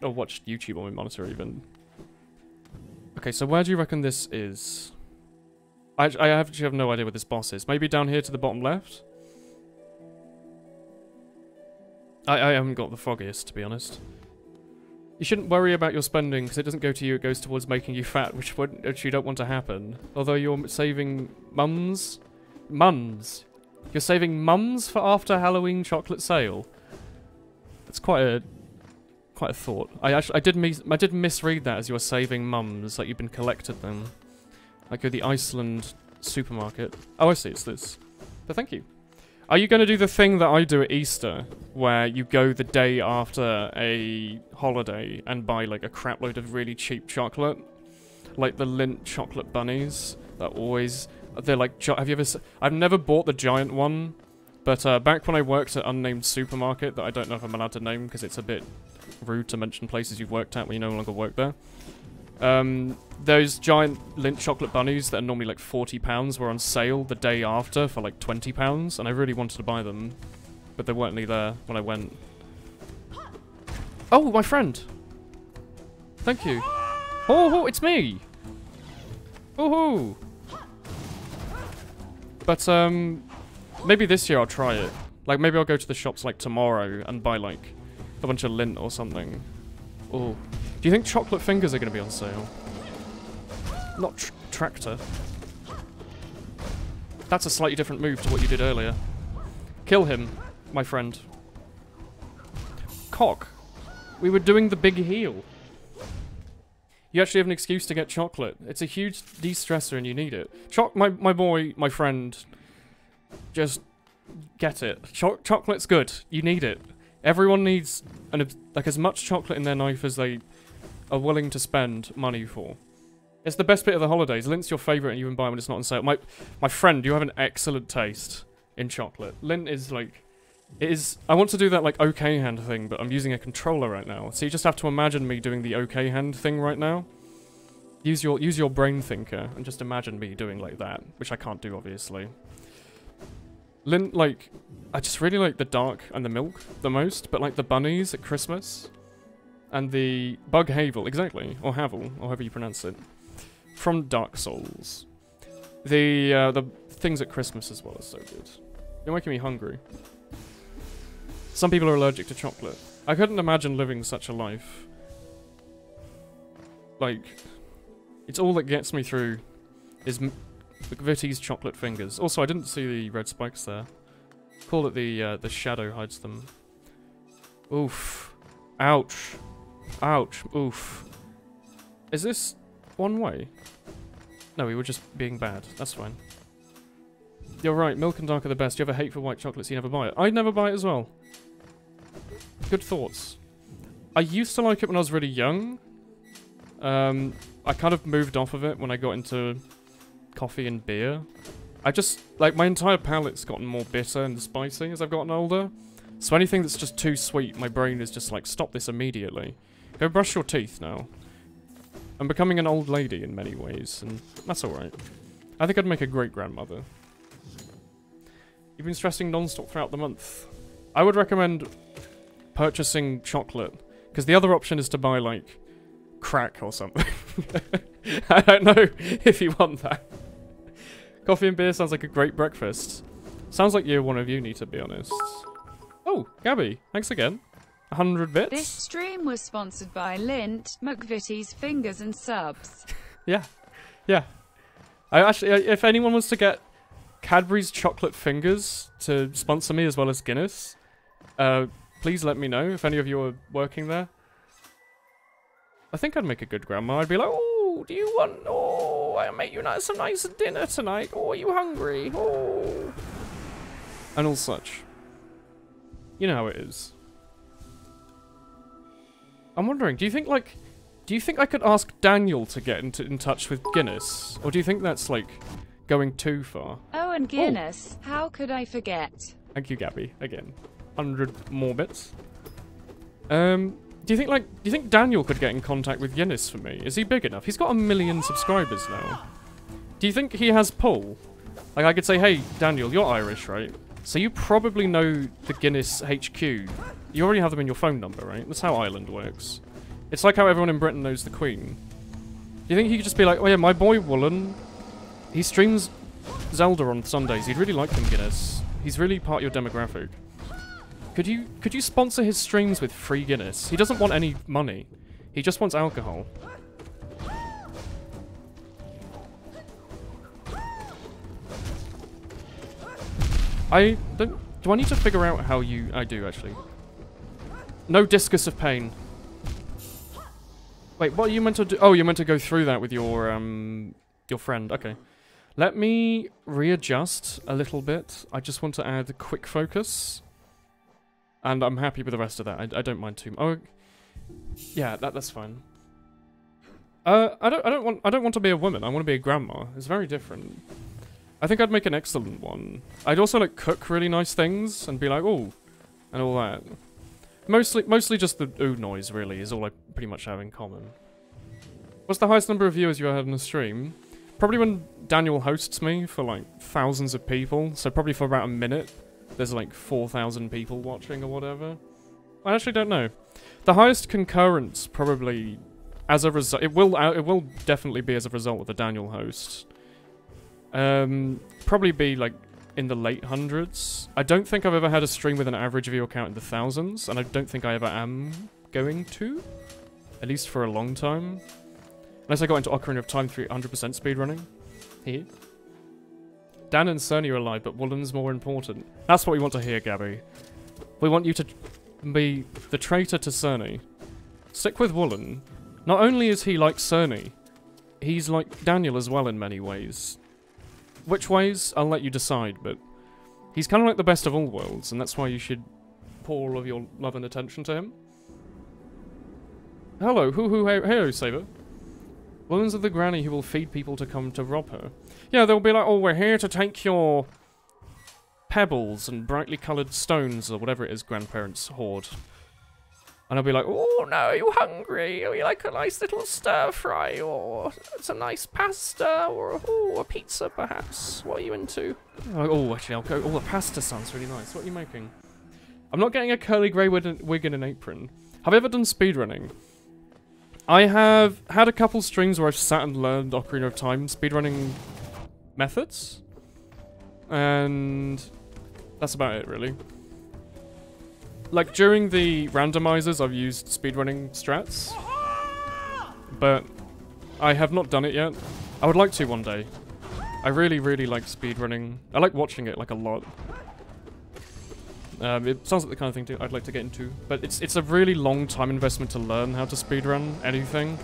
Or watched YouTube on my monitor, even. Okay, so where do you reckon this is? I actually have no idea where this boss is. Maybe down here to the bottom left? I haven't got the foggiest, to be honest. You shouldn't worry about your spending, because it doesn't go to you, it goes towards making you fat, which you don't want to happen. Although you're saving mums? Mums? You're saving mums for after Halloween chocolate sale? That's quite a thought. I did misread that as you were saving mums, like you've been collected them. Like you're the Iceland supermarket. Oh, I see, it's this. But thank you. Are you going to do the thing that I do at Easter, where you go the day after a holiday and buy like a crap load of really cheap chocolate? Like the Lindt chocolate bunnies that always... They're like... Have you ever... I've never bought the giant one, but back when I worked at unnamed supermarket, that I don't know if I'm allowed to name because it's a bit rude to mention places you've worked at when you no longer work there. Those giant Lindt chocolate bunnies that are normally like £40 were on sale the day after for like £20, and I really wanted to buy them, but they weren't really there when I went. Oh, my friend! Thank you. Oh, it's me! Oh, but maybe this year I'll try it. Like maybe I'll go to the shops like tomorrow and buy like a bunch of Lindt or something. Oh. Do you think chocolate fingers are going to be on sale? Not tractor. That's a slightly different move to what you did earlier. Kill him, my friend. Cock. We were doing the big heal. You actually have an excuse to get chocolate. It's a huge de-stressor and you need it. My boy, my friend, just get it. Chocolate's good. You need it. Everyone needs like as much chocolate in their knife as they are willing to spend money for. It's the best bit of the holidays. Lindt's your favourite and you can buy it when it's not on sale. My friend, you have an excellent taste in chocolate. Lindt is like... It is... I want to do that like OK hand thing, but I'm using a controller right now. So you just have to imagine me doing the OK hand thing right now. Use your brain thinker and just imagine me doing like that, which I can't do, obviously. Lindt, like... I just really like the dark and the milk the most, but like the bunnies at Christmas... And the Bug Havel, exactly, or Havel, or however you pronounce it, from Dark Souls. The things at Christmas as well are so good. You're making me hungry. Some people are allergic to chocolate. I couldn't imagine living such a life. Like, it's all that gets me through is McVitie's chocolate fingers. Also, I didn't see the red spikes there. Call it the shadow hides them. Oof. Ouch. Ouch. Oof. Is this one way? No, we were just being bad. That's fine. You're right, milk and dark are the best. You have a hate for white chocolate, so you never buy it. I'd never buy it as well. Good thoughts. I used to like it when I was really young. I kind of moved off of it when I got into coffee and beer. I just, like, my entire palate's gotten more bitter and spicy as I've gotten older. So anything that's just too sweet, my brain is just like, stop this immediately. Go brush your teeth now. I'm becoming an old lady in many ways, and that's alright. I think I'd make a great grandmother. You've been stressing non-stop throughout the month. I would recommend purchasing chocolate, because the other option is to buy, like, crack or something. I don't know if you want that. Coffee and beer sounds like a great breakfast. Sounds like year one of uni, to be honest. Oh, Gabby, thanks again. 100 bits. This stream was sponsored by Lindt, McVitie's Fingers and Subs. Yeah. I actually, if anyone was to get Cadbury's chocolate fingers to sponsor me as well as Guinness, please let me know if any of you are working there. I think I'd make a good grandma. I'd be like, oh, do you want, oh, I'll make you some nice dinner tonight. Oh, are you hungry? Oh. And all such. You know how it is. I'm wondering, do you think I could ask Daniel to get in touch with Guinness? Or do you think that's, like, going too far? Oh, and Guinness. Oh. How could I forget? Thank you, Gabby. Again. 100 more bits. Do you think Daniel could get in contact with Guinness for me? Is he big enough? He's got 1 million subscribers now. Do you think he has pull? Like, I could say, hey, Daniel, you're Irish, right? So you probably know the Guinness HQ. You already have them in your phone number, right? That's how Ireland works. It's like how everyone in Britain knows the Queen. Do you think he could just be like, oh yeah, my boy Woolen, he streams Zelda on Sundays. You'd really like him, Guinness. He's really part of your demographic. Could you sponsor his streams with free Guinness? He doesn't want any money. He just wants alcohol. Do I need to figure out how you... I do, actually. No discus of pain. Wait, what are you meant to do? Oh, you're meant to go through that with your friend. Okay. Let me readjust a little bit. I just want to add a quick focus. And I'm happy with the rest of that. I don't mind too much. Oh, yeah, that's fine. I don't want to be a woman. I want to be a grandma. It's very different. I think I'd make an excellent one. I'd also like cook really nice things and be like, oh, and all that. Mostly just the ooh noise really is all I pretty much have in common. What's the highest number of viewers you ever had on a stream? Probably when Daniel hosts me for like thousands of people. So probably for about a minute, there's like 4,000 people watching or whatever. I actually don't know. The highest concurrence probably as a result. It will definitely be as a result of the Daniel host. Probably be like in the late hundreds. I don't think I've ever had a stream with an average viewer count in the thousands, and I don't think I ever am going to. At least for a long time. Unless I got into Ocarina of Time 300% speedrunning. Here. Dan and Cerny are alive, but Woolen's more important. That's what we want to hear, Gabby. We want you to be the traitor to Cerny. Stick with Woolen. Not only is he like Cerny, he's like Daniel as well in many ways. Which ways? I'll let you decide, but he's kind of like the best of all worlds, and that's why you should pour all of your love and attention to him. Hello, hey, Saber. Woolen's of the granny who will feed people to come to rob her. Yeah, they'll be like, oh, we're here to take your pebbles and brightly coloured stones, or whatever it is grandparents hoard. And I'll be like, oh no, are you hungry? Or you like a nice little stir fry? Or some nice pasta? Or a pizza perhaps? What are you into? Oh, actually, I'll go. Oh, a pasta sounds really nice. What are you making? I'm not getting a curly grey wig and an apron. Have I ever done speedrunning? I have had a couple streams where I've sat and learned Ocarina of Time speedrunning methods. And that's about it, really. Like, during the randomizers, I've used speedrunning strats. But I have not done it yet. I would like to one day. I really, really like speedrunning. I like watching it, like, a lot. It sounds like the kind of thing I'd like to get into. But it's a really long time investment to learn how to speedrun anything.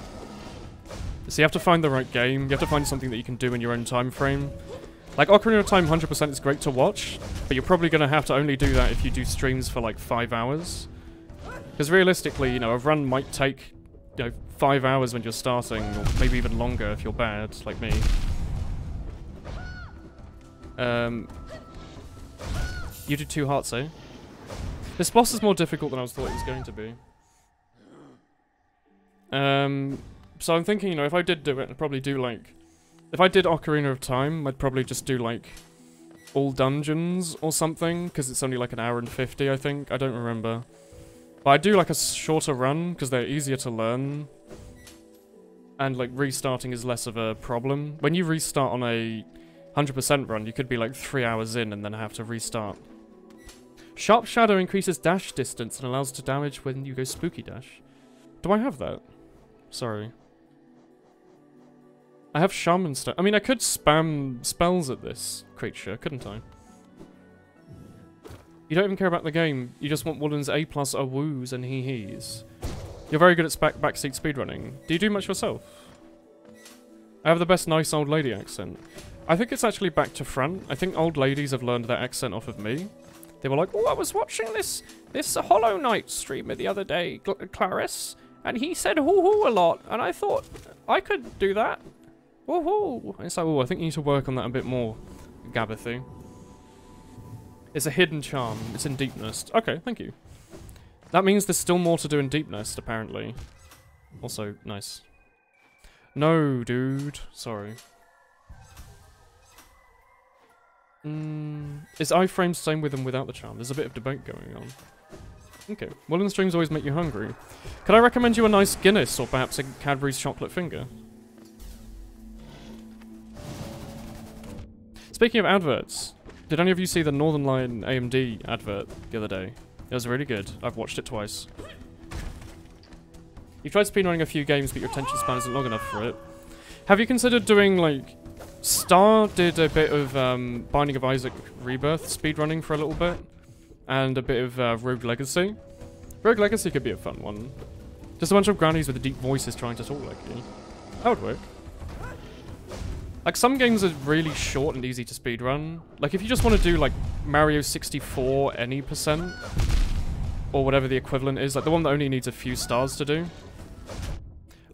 So you have to find the right game. You have to find something that you can do in your own time frame. Like, Ocarina of Time 100% is great to watch, but you're probably going to have to only do that if you do streams for, like, 5 hours. Because realistically, you know, a run might take, you know, 5 hours when you're starting, or maybe even longer if you're bad, like me. You did 2 hearts, eh? This boss is more difficult than I thought it was going to be. So I'm thinking, you know, if I did do it, I'd probably do, like... If I did Ocarina of Time, I'd probably just do, like, all dungeons or something, because it's only, like, 1 hour and 50, I think. I don't remember. But I do, like, a shorter run, because they're easier to learn. And, like, restarting is less of a problem. When you restart on a 100% run, you could be, like, 3 hours in and then have to restart. Sharp Shadow increases dash distance and allows to damage when you go spooky dash. Do I have that? Sorry. I have shaman stuff. I mean, I could spam spells at this creature, couldn't I? You don't even care about the game. You just want Woolen's A+ or woos and hee-hees. You're very good at backseat speedrunning. Do you do much yourself? I have the best nice old lady accent. I think it's actually back to front. I think old ladies have learned that accent off of me. They were like, oh, I was watching this Hollow Knight streamer the other day, Clarice, and he said hoo-hoo a lot, and I thought I could do that. Woohoo! It's like, oh, I think you need to work on that a bit more, Gabathy. It's a hidden charm. It's in Deep Nest. Okay, thank you. That means there's still more to do in Deep Nest, apparently. Also, nice. No, dude. Sorry. Is iframe same with and without the charm? There's a bit of debate going on. Okay. Woolen streams always make you hungry. Could I recommend you a nice Guinness or perhaps a Cadbury's chocolate finger? Speaking of adverts, did any of you see the Northern Line AMD advert the other day? It was really good. I've watched it twice. You've tried speedrunning a few games, but your attention span isn't long enough for it. Have you considered doing, like... Star did a bit of Binding of Isaac Rebirth speedrunning for a little bit. And a bit of Rogue Legacy. Rogue Legacy could be a fun one. Just a bunch of grannies with deep voices trying to talk like you. That would work. Like, some games are really short and easy to speedrun. Like, if you just want to do, like, Mario 64 any %, or whatever the equivalent is, like the one that only needs a few stars to do.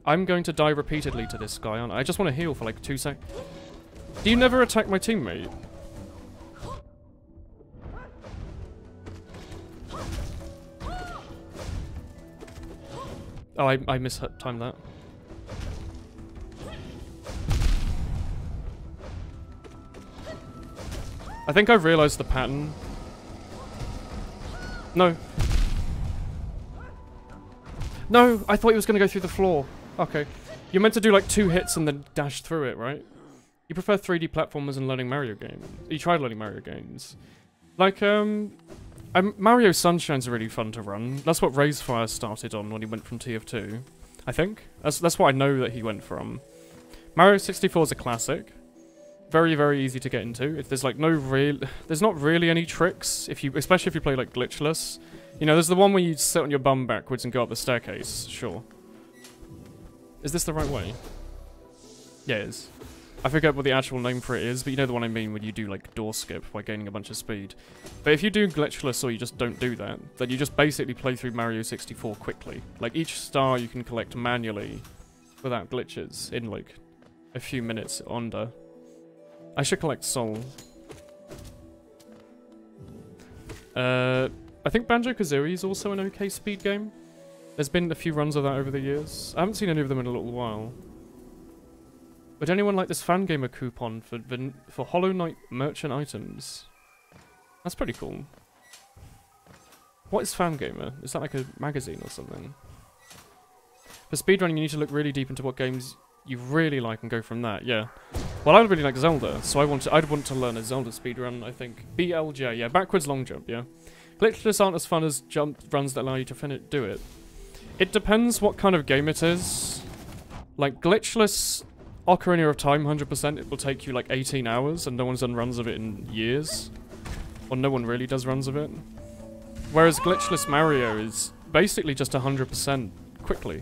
I'm going to die repeatedly to this guy, aren't I? I just want to heal for, like, 2 seconds. Do you never attack my teammate? Oh, I mistimed that. I think I've realised the pattern. No. No! I thought he was going to go through the floor. Okay. You're meant to do like 2 hits and then dash through it, right? You prefer 3D platformers and learning Mario games. You tried learning Mario games. Like, Mario Sunshine's really fun to run. That's what Razefire started on when he went from TF2. I think. That's what I know that he went from. Mario 64 is a classic. Very, very easy to get into. If there's like there's not really any tricks, especially if you play like glitchless. You know, there's the one where you sit on your bum backwards and go up the staircase, sure. Is this the right way? Yeah, it is. I forget what the actual name for it is, but you know the one I mean when you do like door skip by gaining a bunch of speed. But if you do glitchless or you just don't do that, then you just basically play through Mario 64 quickly. Like each star you can collect manually without glitches in like a few minutes under. I should collect Soul. I think Banjo-Kazooie is also an okay speed game. There's been a few runs of that over the years. I haven't seen any of them in a little while. Would anyone like this Fangamer coupon for Hollow Knight merchant items? That's pretty cool. What is Fangamer? Is that like a magazine or something? For speedrunning, you need to look really deep into what games you really like and go from that, yeah. Well, I really like Zelda, so I'd want to learn a Zelda speedrun, I think. BLJ, yeah, backwards long jump, yeah. Glitchless aren't as fun as jump runs that allow you to do it. It depends what kind of game it is. Like, glitchless Ocarina of Time, 100%, it will take you like 18 hours, and no one's done runs of it in years. Or no one really does runs of it. Whereas glitchless Mario is basically just 100% quickly.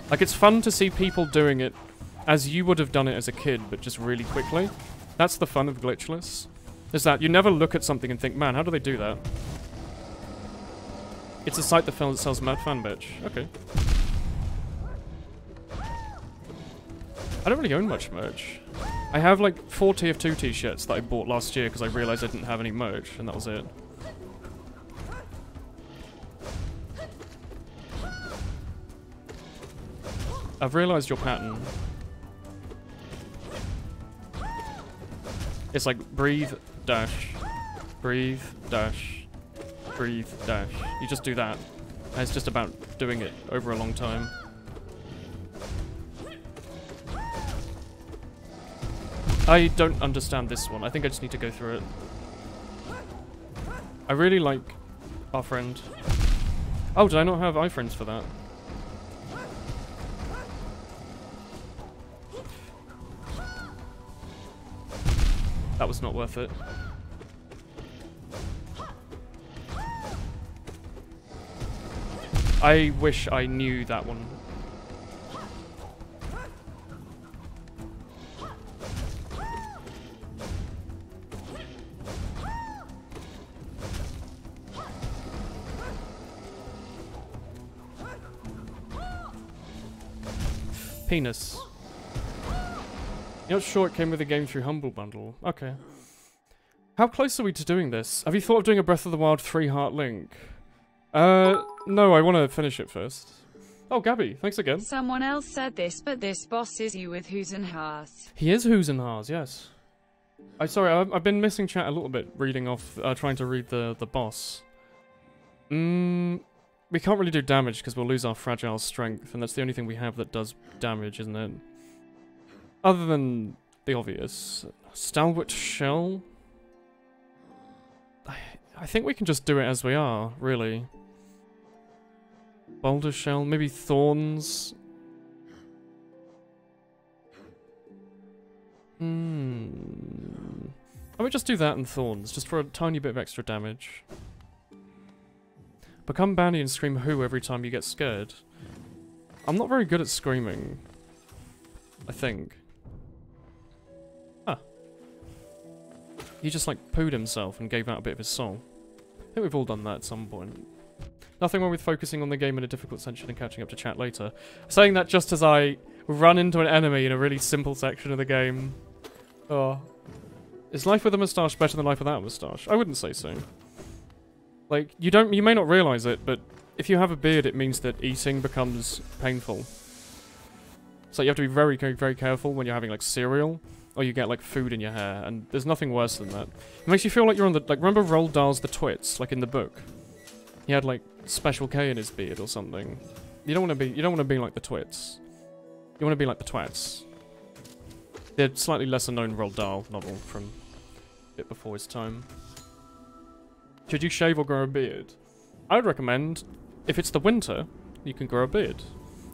Like, it's fun to see people doing it as you would have done it as a kid, but just really quickly. That's the fun of glitchless. Is that you never look at something and think, man, how do they do that? It's a site that sells mad fan bitch. Okay. I don't really own much merch. I have like 4 TF2 t-shirts that I bought last year because I realised I didn't have any merch, and that was it. I've realised your pattern. It's like breathe, dash, breathe, dash, breathe, dash. You just do that. And it's just about doing it over a long time. I don't understand this one. I think I just need to go through it. I really like our friend. Oh, did I not have iFriends for that? That was not worth it. I wish I knew that one. Penis. You're not sure it came with the game through Humble Bundle. Okay. How close are we to doing this? Have you thought of doing a Breath of the Wild 3-heart link? No, I want to finish it first. Oh, Gabby, thanks again. Someone else said this, but this boss is you with Husenhaas. He is Husenhaas, yes. Sorry, I've been missing chat a little bit, reading off, trying to read the boss. We can't really do damage because we'll lose our fragile strength, and that's the only thing we have that does damage, isn't it? Other than the obvious. Stalwart Shell? I think we can just do it as we are, really. Boulder Shell, maybe Thorns? I would just do that and Thorns, just for a tiny bit of extra damage. Become Bandy and scream "Who" every time you get scared. I'm not very good at screaming. I think. Huh. He just like pooed himself and gave out a bit of his soul. I think we've all done that at some point. Nothing wrong with focusing on the game in a difficult section and catching up to chat later. Saying that just as I run into an enemy in a really simple section of the game. Oh. Is life with a moustache better than life without a moustache? I wouldn't say so. Like, you may not realize it, but if you have a beard, it means that eating becomes painful. So you have to be very, very careful when you're having, like, cereal, or you get, like, food in your hair, and there's nothing worse than that. It makes you feel like you're on the, like, remember Roald Dahl's The Twits, like in the book? He had, like, Special K in his beard or something. You don't want to be like the Twits. You want to be like the Twats. They're slightly lesser known Roald Dahl novel from a bit before his time. Should you shave or grow a beard? I would recommend, if it's the winter, you can grow a beard.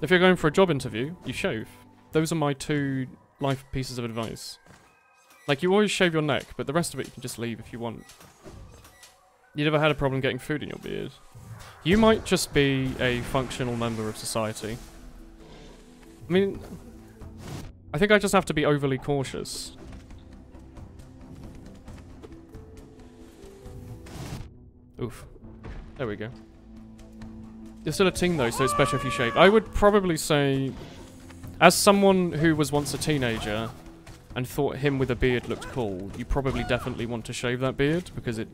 If you're going for a job interview, you shave. Those are my 2 life pieces of advice. Like, you always shave your neck, but the rest of it you can just leave if you want. You never had a problem getting food in your beard. You might just be a functional member of society. I mean, I think I just have to be overly cautious. Oof. There we go. You're still a teen though, so it's better if you shave. I would probably say, as someone who was once a teenager and thought him with a beard looked cool, you probably definitely want to shave that beard, because it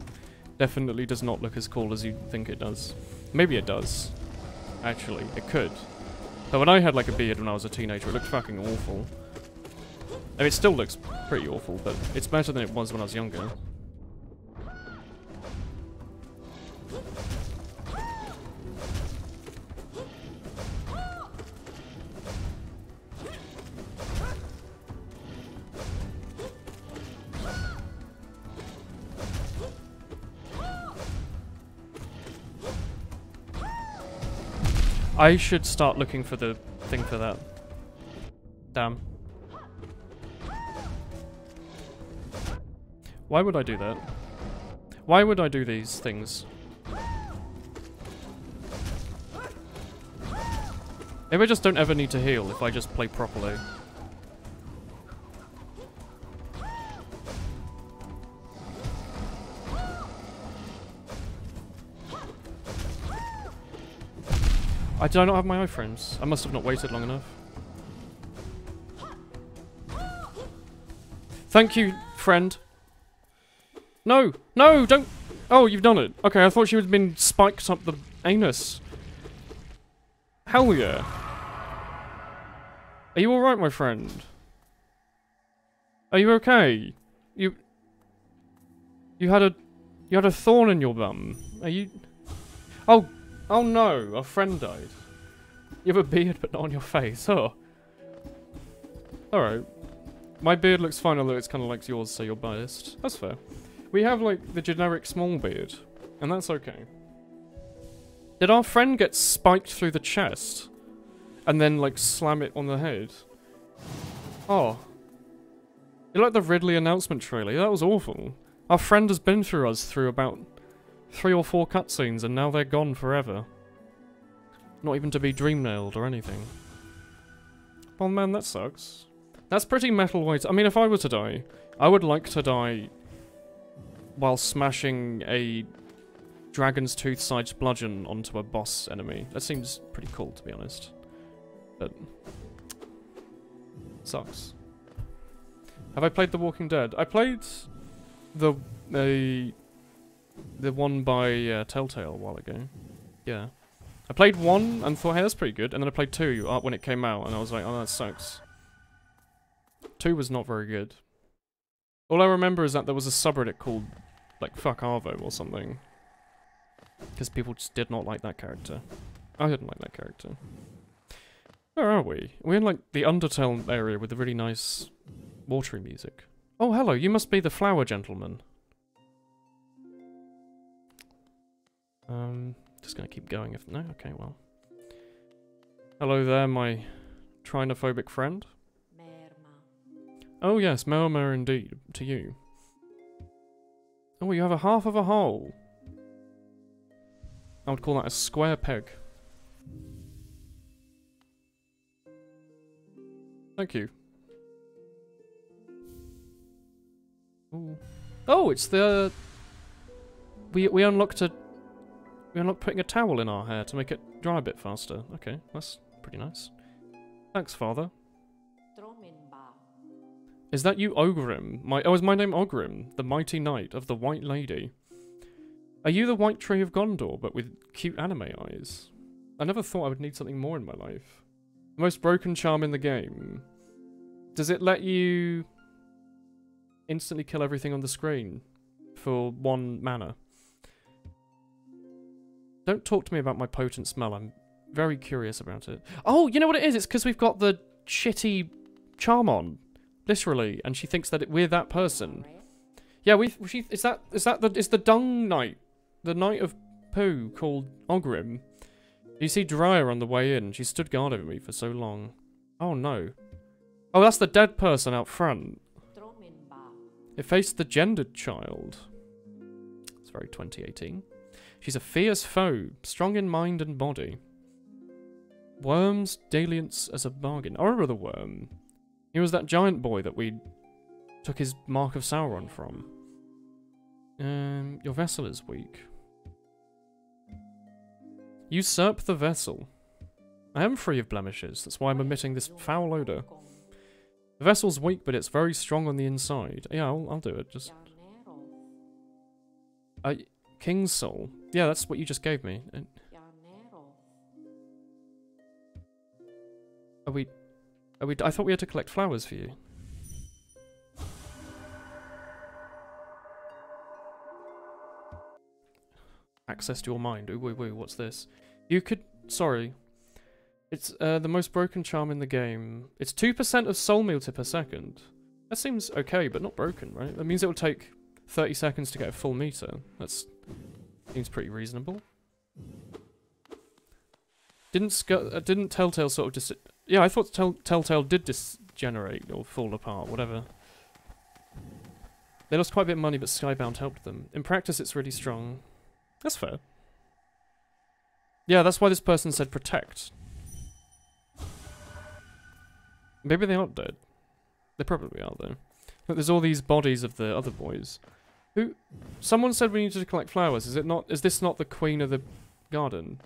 definitely does not look as cool as you think it does. Maybe it does. Actually, it could. But when I had like a beard when I was a teenager, it looked fucking awful. I mean, it still looks pretty awful, but it's better than it was when I was younger. I should start looking for the thing for that. Damn. Why would I do that? Why would I do these things? Maybe I just don't ever need to heal if I just play properly. Did I not have my iframes? I must have not waited long enough. Thank you, friend. No! No! Don't! Oh, you've done it. Okay, I thought she had been spiked up the anus. Hell yeah. Are you alright, my friend? Are you okay? You had a thorn in your bum. Are you... Oh! Oh no, a friend died. You have a beard but not on your face, oh. Alright. My beard looks fine, although it's kind of like yours, so you're biased. That's fair. We have, like, the generic small beard, and that's okay. Did our friend get spiked through the chest? And then, like, slam it on the head? Oh. You like the Ridley announcement trailer? That was awful. Our friend has been through us through about 3 or 4 cutscenes and now they're gone forever. Not even to be dream-nailed or anything. Well, man, that sucks. That's pretty metal weight. I mean, if I were to die, I would like to die while smashing a dragon's tooth-sized bludgeon onto a boss enemy. That seems pretty cool, to be honest. But sucks. Have I played The Walking Dead? I played the one by Telltale a while ago. Yeah. I played 1 and thought, hey, that's pretty good. And then I played 2 when it came out, and I was like, oh, that sucks. 2 was not very good. All I remember is that there was a subreddit called, like, Fuck Arvo or something. Because people just did not like that character. I didn't like that character. Where are we? We're in, like, the Undertale area with the really nice watery music. Oh, hello, you must be the flower gentleman. Just gonna keep going if... No? Okay, well. Hello there, my trinophobic friend. Oh yes, Merma indeed, to you. Oh, you have a half of a hole. I would call that a square peg. Thank you. Ooh. Oh, it's the... We unlocked a... We unlocked putting a towel in our hair to make it dry a bit faster. Okay, that's pretty nice. Thanks, Father. Is that you, Ogrim? Oh, is my name Ogrim, the mighty knight of the White Lady? Are you the White Tree of Gondor, but with cute anime eyes? I never thought I would need something more in my life. The most broken charm in the game. Does it let you instantly kill everything on the screen for 1 mana? Don't talk to me about my potent smell, I'm very curious about it. Oh, you know what it is? It's because we've got the shitty charm on. Literally, and she thinks that we're that person. Yeah, is the dung knight, the knight of poo called Ogrim. You see Dryer on the way in. She stood guard over me for so long. Oh no. Oh, that's the dead person out front. It faced the gendered child. It's very 2018. She's a fierce foe, strong in mind and body. Worms, dalliance as a bargain. I remember the worm. He was that giant boy that we took his Mark of Sauron from. Your vessel is weak. Usurp the vessel. I am free of blemishes, that's why I'm emitting this foul odour. The vessel's weak, but it's very strong on the inside. Yeah, I'll do it, just... King's Soul. Yeah, that's what you just gave me. I thought we had to collect flowers for you. Access to your mind. Ooh, woo, woo, what's this? You could... Sorry. It's the most broken charm in the game. It's 2% of soul meter per second. That seems okay, but not broken, right? That means it will take 30 seconds to get a full meter. That's... Seems pretty reasonable. Didn't Telltale sort of just... Yeah, I thought Telltale did degenerate or fall apart, whatever. They lost quite a bit of money, but Skybound helped them. In practice, it's really strong. That's fair. Yeah, that's why this person said protect. Maybe they aren't dead. They probably are, though. But there's all these bodies of the other boys. Who... Someone said we needed to collect flowers. Is this not the queen of the garden?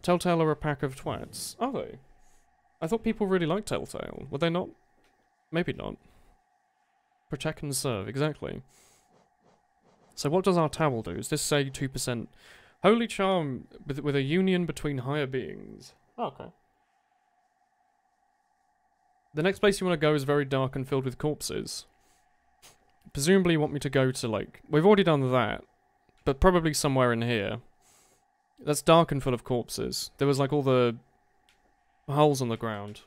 Telltale are a pack of twats. Are they? I thought people really liked Telltale. Were they not? Maybe not. Protect and serve, exactly. So what does our towel do? Does this say 2%? Holy charm with a union between higher beings. Oh, okay. The next place you want to go is very dark and filled with corpses. Presumably you want me to go to, like... We've already done that. But probably somewhere in here. That's dark and full of corpses. There was, like, all the... holes on the ground.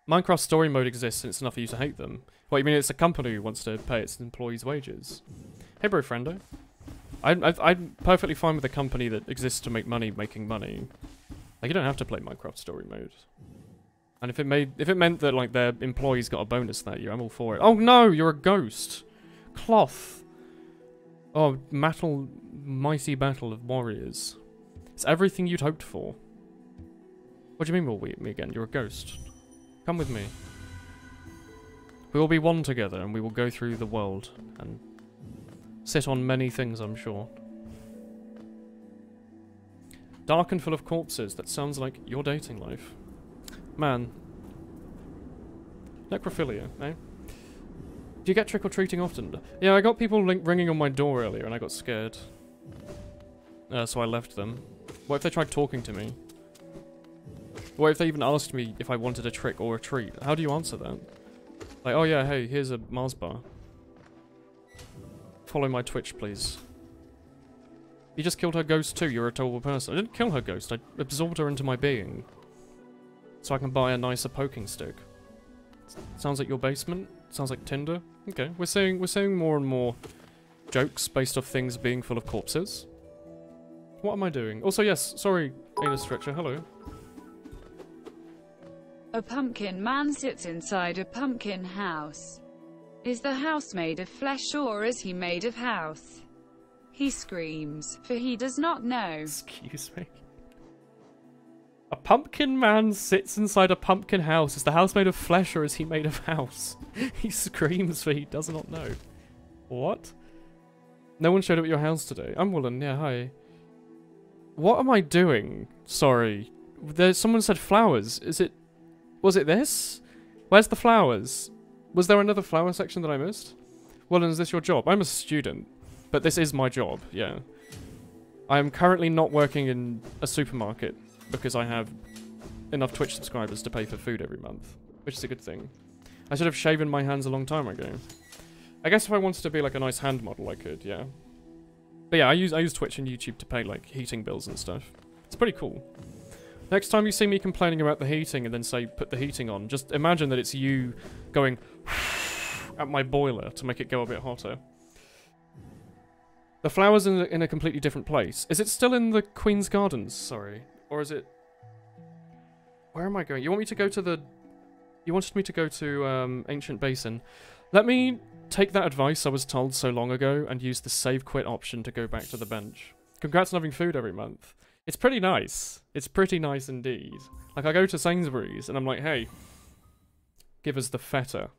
Minecraft story mode exists and it's enough for you to hate them. What, you mean it's a company who wants to pay its employees' wages? Hey bro, friendo. I'm perfectly fine with a company that exists to make money making money. Like, you don't have to play Minecraft story mode. And if it meant that like their employees got a bonus that year, I'm all for it. Oh no, you're a ghost. Cloth. Oh, mighty battle of warriors. It's everything you'd hoped for. What do you mean we'll meet me again? You're a ghost. Come with me. We will be one together and we will go through the world and sit on many things, I'm sure. Dark and full of corpses. That sounds like your dating life. Man. Necrophilia, eh? Do you get trick-or-treating often? Yeah, I got people ringing on my door earlier and I got scared. So I left them. What if they tried talking to me? What if they even asked me if I wanted a trick or a treat? How do you answer that? Like, oh yeah, hey, here's a Mars bar. Follow my Twitch, please. You just killed her ghost too, you're a terrible person. I didn't kill her ghost, I absorbed her into my being. So I can buy a nicer poking stick. Sounds like your basement? Sounds like Tinder? Okay, we're seeing more and more jokes based off things being full of corpses. What am I doing? Also, yes, sorry, anus stretcher, hello. A pumpkin man sits inside a pumpkin house. Is the house made of flesh or is he made of house? He screams, for he does not know. Excuse me. A pumpkin man sits inside a pumpkin house. Is the house made of flesh or is he made of house? He screams, for he does not know. What? No one showed up at your house today. I'm Woolen, yeah, hi. What am I doing? Sorry. Someone said flowers. Was it this? Where's the flowers? Was there another flower section that I missed? Woolen, is this your job? I'm a student. But this is my job, yeah. I am currently not working in a supermarket because I have enough Twitch subscribers to pay for food every month, which is a good thing. I should have shaven my hands a long time ago. I guess if I wanted to be like a nice hand model, I could, yeah. But yeah, I use Twitch and YouTube to pay like heating bills and stuff. It's pretty cool. Next time you see me complaining about the heating and then say put the heating on, just imagine that it's you going at my boiler to make it go a bit hotter. The flower's in a completely different place. Is it still in the Queen's Gardens? Sorry. Or is it... Where am I going? You want me to go to the... You wanted me to go to Ancient Basin. Let me take that advice I was told so long ago and use the save quit option to go back to the bench. Congrats on having food every month. It's pretty nice. It's pretty nice indeed. Like, I go to Sainsbury's and I'm like, hey, give us the feta.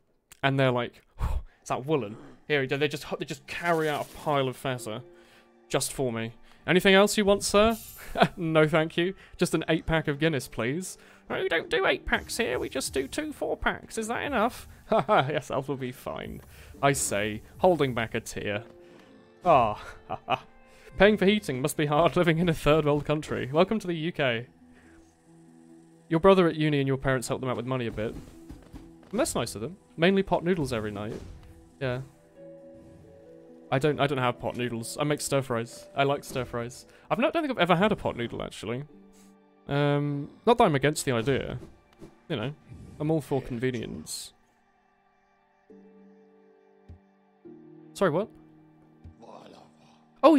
And they're like, oh, is that Woolen? Here, they just carry out a pile of feta just for me. Anything else you want, sir? No, thank you. Just an 8-pack of Guinness, please. No, we don't do 8-packs here. We just do 2 4-packs. Is that enough? Haha, yes, that will be fine. I say, holding back a tear. Ah, haha. Paying for heating must be hard living in a third world country. Welcome to the UK. Your brother at uni and your parents helped them out with money a bit. And that's nice of them. Mainly pot noodles every night. Yeah. I don't have pot noodles. I make stir fries. I like stir fries. I don't think I've ever had a pot noodle actually. Not that I'm against the idea. You know, I'm all for convenience. Sorry, what? Oh,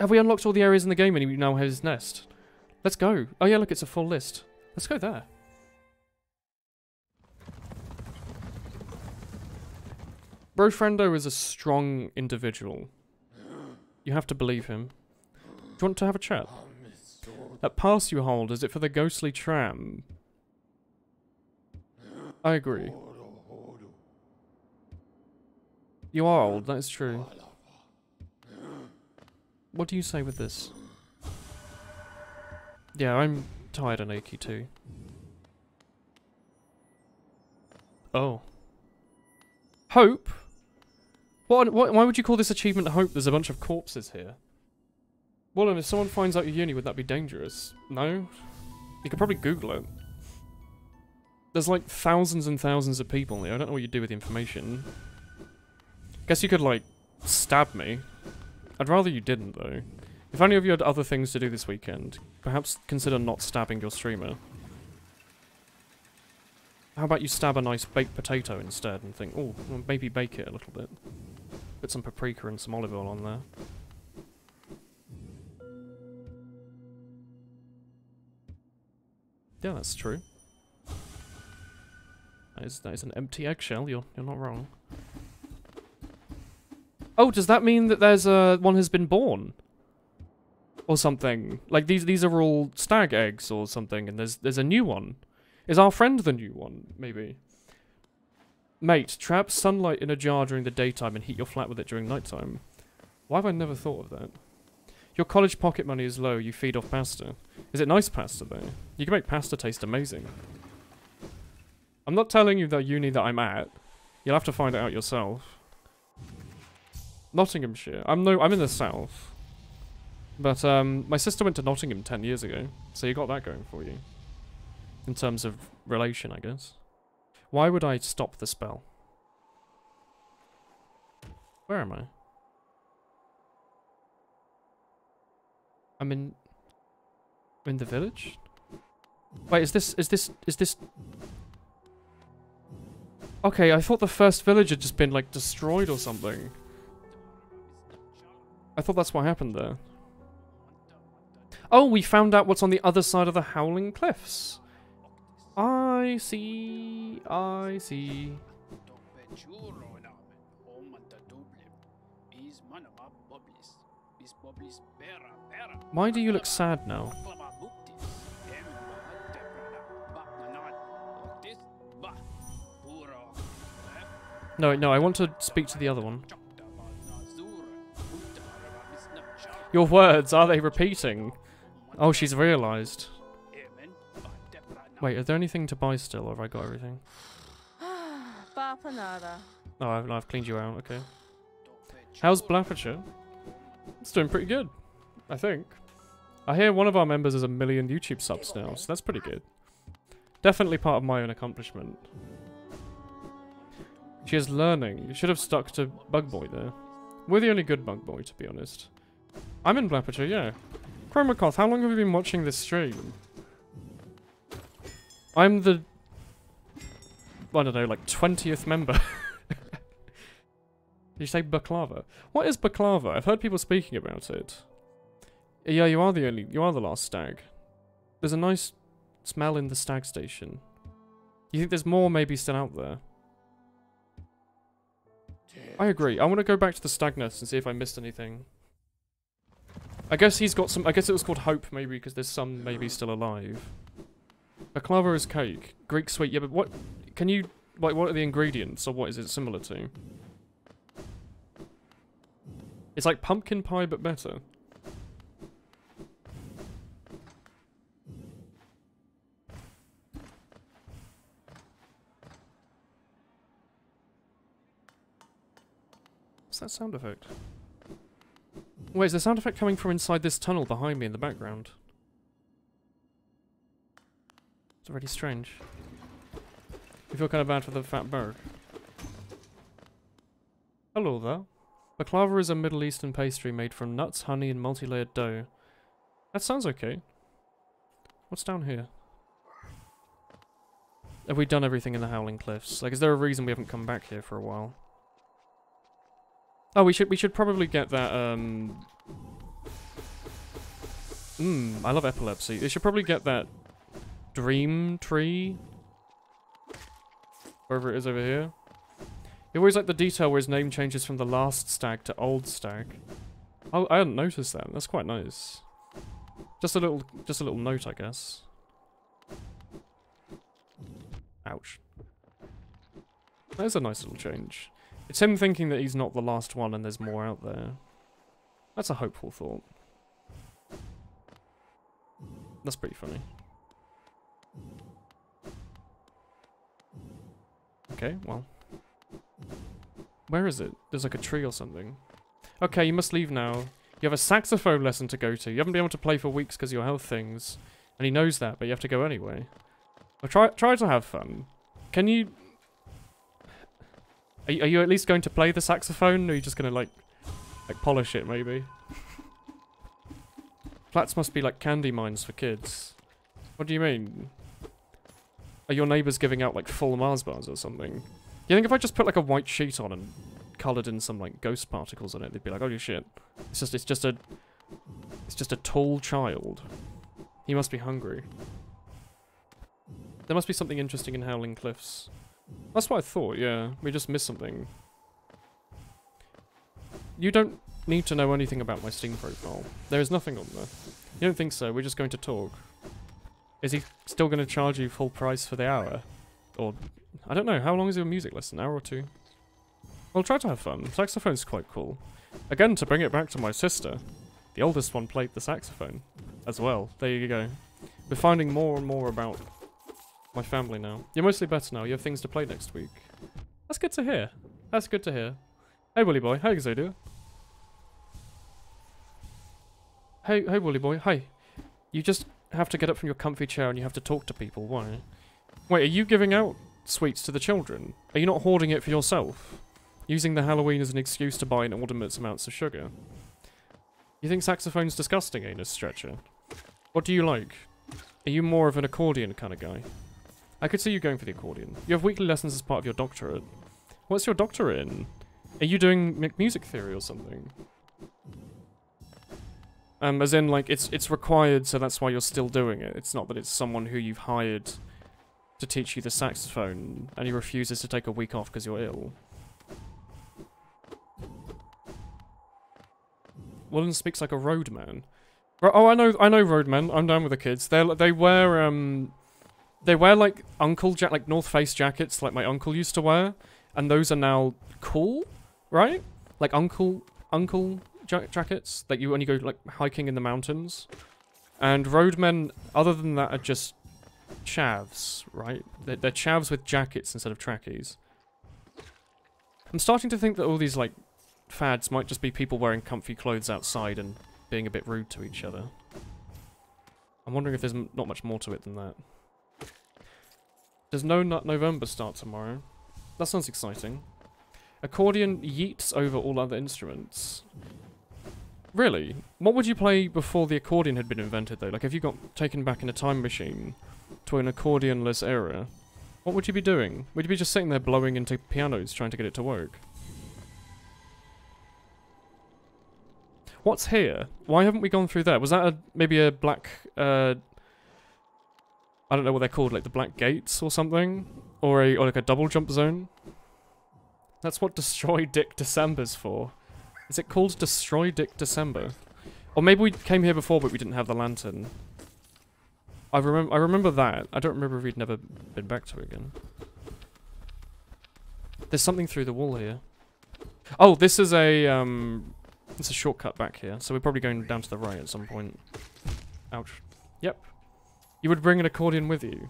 have we unlocked all the areas in the game and he now has his nest? Let's go. Oh yeah, look, it's a full list. Let's go there. Bro Friendo is a strong individual. You have to believe him. Do you want to have a chat? That pass you hold, is it for the ghostly tram? I agree. You are old, that is true. What do you say with this? Yeah, I'm tired and achy too. Oh. Hope? Why would you call this achievement hope? There's a bunch of corpses here. Well, and if someone finds out your uni, would that be dangerous? No? You could probably Google it. There's like thousands and thousands of people here. I don't know what you'd do with the information. Guess you could, like, stab me. I'd rather you didn't, though. If any of you had other things to do this weekend, perhaps consider not stabbing your streamer. How about you stab a nice baked potato instead and think, oh, well, maybe bake it a little bit. Put some paprika and some olive oil on there. Yeah, that's true. That is an empty eggshell. You're not wrong. Oh, does that mean that there's one has been born? Or something. Like these are all stag eggs or something, and there's a new one. Is our friend the new one, maybe? Mate, trap sunlight in a jar during the daytime and heat your flat with it during nighttime. Why have I never thought of that? Your college pocket money is low, you feed off pasta. Is it nice pasta though? You can make pasta taste amazing. I'm not telling you the uni that I'm at. You'll have to find it out yourself. Nottinghamshire. I'm in the south. But my sister went to Nottingham 10 years ago, so you got that going for you. In terms of relation, I guess. Why would I stop the spell? Where am I? I'm in the village? Wait, is this... Okay, I thought the first village had just been, like, destroyed or something. I thought that's what happened there. Oh, we found out what's on the other side of the Howling Cliffs. I see. I see. Why do you look sad now? No, I want to speak to the other one. Your words, are they repeating? Oh, she's realised. Wait, is there anything to buy still, or have I got everything? Oh, I've cleaned you out, okay. How's Blappershire? It's doing pretty good, I think. I hear one of our members has 1 million YouTube subs now, so that's pretty good. Definitely part of my own accomplishment. She is learning. You should have stuck to Bug Boy there. We're the only good Bug Boy, to be honest. I'm in Blappershire, yeah. Chromacoth, how long have you been watching this stream? I'm the... I don't know, like 20th member. Did you say baklava? What is baklava? I've heard people speaking about it. Yeah, you are the last stag. There's a nice smell in the stag station. You think there's more maybe still out there? I agree. I want to go back to the stag nest and see if I missed anything. I guess he's got some... I guess it was called Hope, maybe, because there's some maybe still alive. Baklava is cake. Greek sweet. Yeah, but what... Can you... Like, what are the ingredients, or what is it similar to? It's like pumpkin pie, but better. What's that sound effect? Wait, is the sound effect coming from inside this tunnel behind me in the background? It's already strange. I feel kind of bad for the fat bird. Hello there. Baklava is a Middle Eastern pastry made from nuts, honey, and multi-layered dough. That sounds okay. What's down here? Have we done everything in the Howling Cliffs? Like, is there a reason we haven't come back here for a while? Oh, we should probably get that, I love epilepsy. They should probably get that dream tree. Wherever it is over here. You always like the detail where his name changes from the last stag to old stag. Oh, I hadn't noticed that. That's quite nice. Just a little note, I guess. Ouch. There's a nice little change. It's him thinking that he's not the last one and there's more out there. That's a hopeful thought. That's pretty funny. Okay, well. Where is it? There's like a tree or something. Okay, you must leave now. You have a saxophone lesson to go to. You haven't been able to play for weeks because of your health things. And he knows that, but you have to go anyway. Well, try to have fun. Can you... Are you at least going to play the saxophone, or are you just going to, like polish it, maybe? Flats must be like candy mines for kids. What do you mean? Are your neighbours giving out, like, full Mars bars or something? You think if I just put, like, a white sheet on and coloured in some, like, ghost particles on it, they'd be like, holy shit. It's just a tall child. He must be hungry. There must be something interesting in Howling Cliffs. That's what I thought, yeah. We just missed something. You don't need to know anything about my Steam profile. There is nothing on there. You don't think so? We're just going to talk. Is he still going to charge you full price for the hour? Or, I don't know, how long is your music lesson? An hour or two? Well, try to have fun. Saxophone's quite cool. Again, to bring it back to my sister, the oldest one played the saxophone as well. There you go. We're finding more and more about my family now. You're mostly better now. You have things to play next week. That's good to hear. That's good to hear. Hey, Woolly Boy. How you doing? Hey, Woolly Boy. Hi. You just have to get up from your comfy chair and you have to talk to people. Why? Wait, are you giving out sweets to the children? Are you not hoarding it for yourself? Using the Halloween as an excuse to buy inordinate amounts of sugar? You think saxophone's disgusting, Anus Stretcher? What do you like? Are you more of an accordion kind of guy? I could see you going for the accordion. You have weekly lessons as part of your doctorate. What's your doctorate in? Are you doing music theory or something? As in, like, it's required, so that's why you're still doing it. It's not that it's someone who you've hired to teach you the saxophone, and he refuses to take a week off because you're ill. Woolen speaks like a roadman. Oh, I know roadmen. I'm down with the kids. They wear like like North Face jackets, like my uncle used to wear, and those are now cool, right? Like uncle jackets that you when you go like hiking in the mountains. And roadmen, other than that, are just chavs, right? They're chavs with jackets instead of trackies. I'm starting to think that all these like fads might just be people wearing comfy clothes outside and being a bit rude to each other. I'm wondering if there's not much more to it than that. Does No Nut November start tomorrow? That sounds exciting. Accordion yeets over all other instruments. Really? What would you play before the accordion had been invented, though? Like, if you got taken back in a time machine to an accordionless era, what would you be doing? Would you be just sitting there blowing into pianos trying to get it to work? What's here? Why haven't we gone through there? Was that maybe a black, I don't know what they're called, like the black gates or something? Or like a double jump zone? That's what Destroy Dick December's for. Is it called Destroy Dick December? Or maybe we came here before but we didn't have the lantern. I remember that. I don't remember if we'd never been back to it again. There's something through the wall here. Oh, this is it's a shortcut back here, so we're probably going down to the right at some point. Ouch. Yep. You would bring an accordion with you.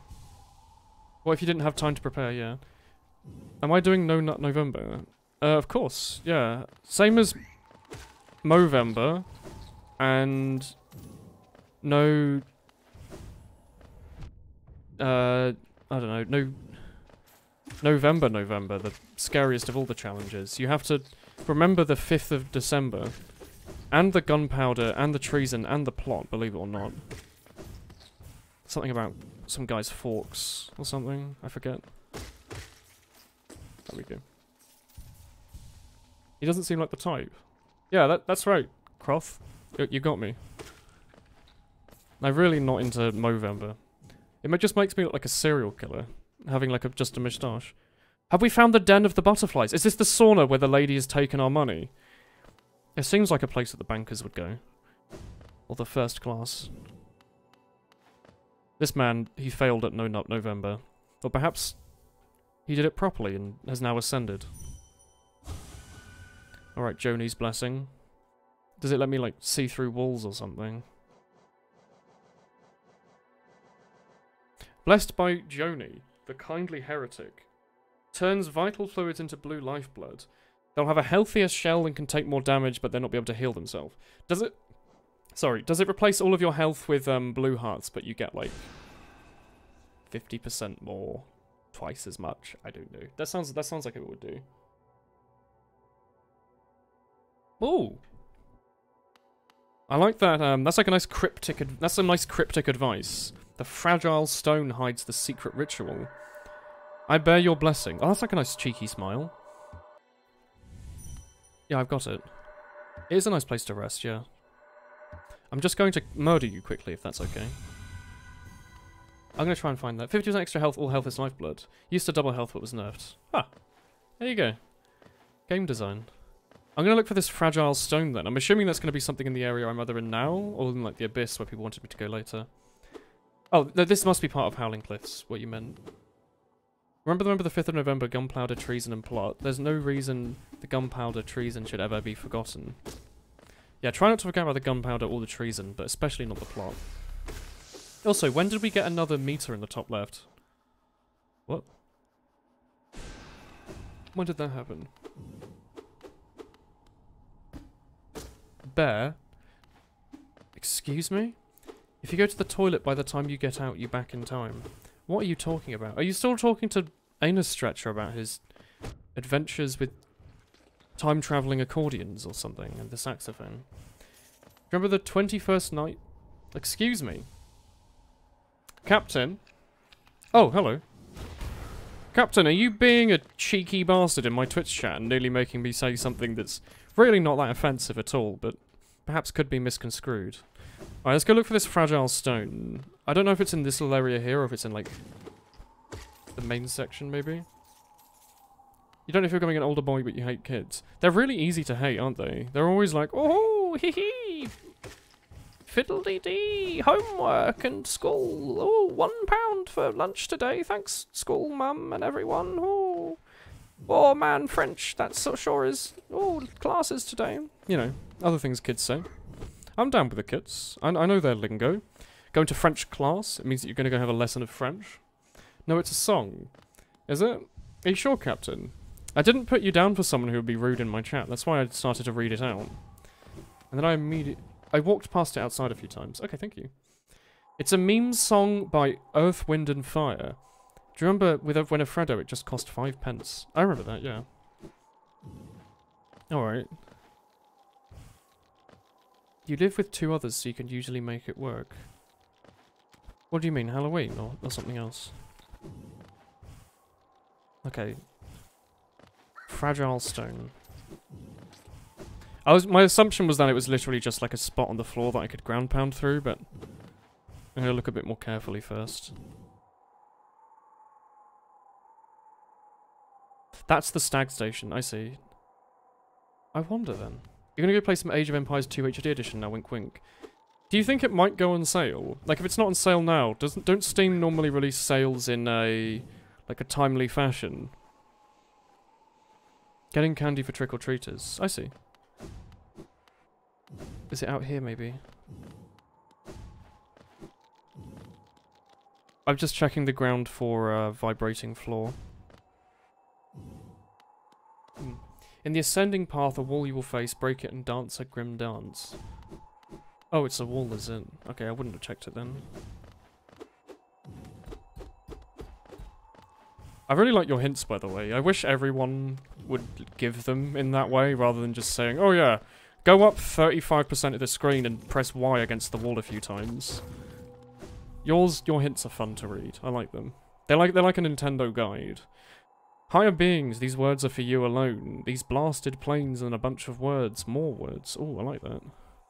What if you didn't have time to prepare, yeah. Am I doing No Nut November? Of course, yeah. Same as Movember and no I don't know, November, the scariest of all the challenges. You have to remember the 5th of December, and the gunpowder, and the treason, and the plot, believe it or not. Something about some guy's forks, or something, I forget. There we go. He doesn't seem like the type. Yeah, that's right, Croth. You got me. I'm really not into Movember. It just makes me look like a serial killer, having like just a moustache. Have we found the den of the butterflies? Is this the sauna where the lady has taken our money? It seems like a place that the bankers would go. Or the first class. This man, he failed at No Nut November. Or perhaps he did it properly and has now ascended. Alright, Joni's blessing. Does it let me, like, see through walls or something? Blessed by Joni, the kindly heretic. Turns vital fluids into blue lifeblood. They'll have a healthier shell and can take more damage, but they'll not be able to heal themselves. Does it... Sorry, does it replace all of your health with blue hearts, but you get, like, 50% more? Twice as much? I don't know. That sounds like it would do. Ooh! I like that, that's like a nice cryptic... That's some nice cryptic advice. The fragile stone hides the secret ritual. I bear your blessing. Oh, that's like a nice cheeky smile. Yeah, I've got it. It is a nice place to rest, yeah. I'm just going to murder you quickly, if that's okay. I'm gonna try and find that. 50% extra health, all health is lifeblood. Used to double health but was nerfed. Ah, there you go. Game design. I'm gonna look for this fragile stone then. I'm assuming that's gonna be something in the area I'm either in now, or in like the abyss where people wanted me to go later. Oh, no, this must be part of Howling Cliffs, what you meant. Remember the 5th of November, gunpowder, treason and plot. There's no reason the gunpowder, treason should ever be forgotten. Yeah, try not to forget about the gunpowder or the treason, but especially not the plot. Also, when did we get another meter in the top left? What? When did that happen? Bear? Excuse me? If you go to the toilet by the time you get out, you're back in time. What are you talking about? Are you still talking to Anus Stretcher about his adventures with time-travelling accordions or something and the saxophone? Remember the 21st night? Excuse me. Captain? Oh, hello. Captain, are you being a cheeky bastard in my Twitch chat and nearly making me say something that's really not that offensive at all, but perhaps could be misconstrued? Alright, let's go look for this fragile stone. I don't know if it's in this little area here or if it's in, like, the main section, maybe? You don't know if you're becoming an older boy, but you hate kids. They're really easy to hate, aren't they? They're always like, oh, hee hee, fiddle-dee-dee, homework and school. Oh, £1 for lunch today. Thanks, school, mum, and everyone. Oh man, French, that so sure is. Oh, classes today. You know, other things kids say. I'm down with the kids. I know their lingo. Going to French class, it means that you're going to go have a lesson of French. No, it's a song. Is it? Are you sure, Captain? I didn't put you down for someone who would be rude in my chat. That's why I started to read it out. And then I walked past it outside a few times. Okay, thank you. It's a meme song by Earth, Wind and Fire. Do you remember with Winifredo it just cost 5 pence? I remember that, yeah. Alright. You live with 2 others so you can usually make it work. What do you mean, Halloween or something else? Okay. Fragile stone. My assumption was that it was literally just like a spot on the floor that I could ground pound through, but I'm gonna look a bit more carefully first. That's the stag station, I see. I wonder then. You're gonna go play some Age of Empires 2 HD edition now, wink wink. Do you think it might go on sale? Like if it's not on sale now, don't Steam normally release sales in a timely fashion? Getting candy for trick-or-treaters. I see. Is it out here maybe? I'm just checking the ground for vibrating floor. In the ascending path, a wall you will face, break it and dance a grim dance. Oh, it's a wall, is it? Okay, I wouldn't have checked it then. I really like your hints, by the way. I wish everyone would give them in that way, rather than just saying, oh yeah, go up 35% of the screen and press Y against the wall a few times. Your hints are fun to read. I like them. They're like a Nintendo guide. Higher beings, these words are for you alone. These blasted planes and a bunch of words. More words. Oh, I like that.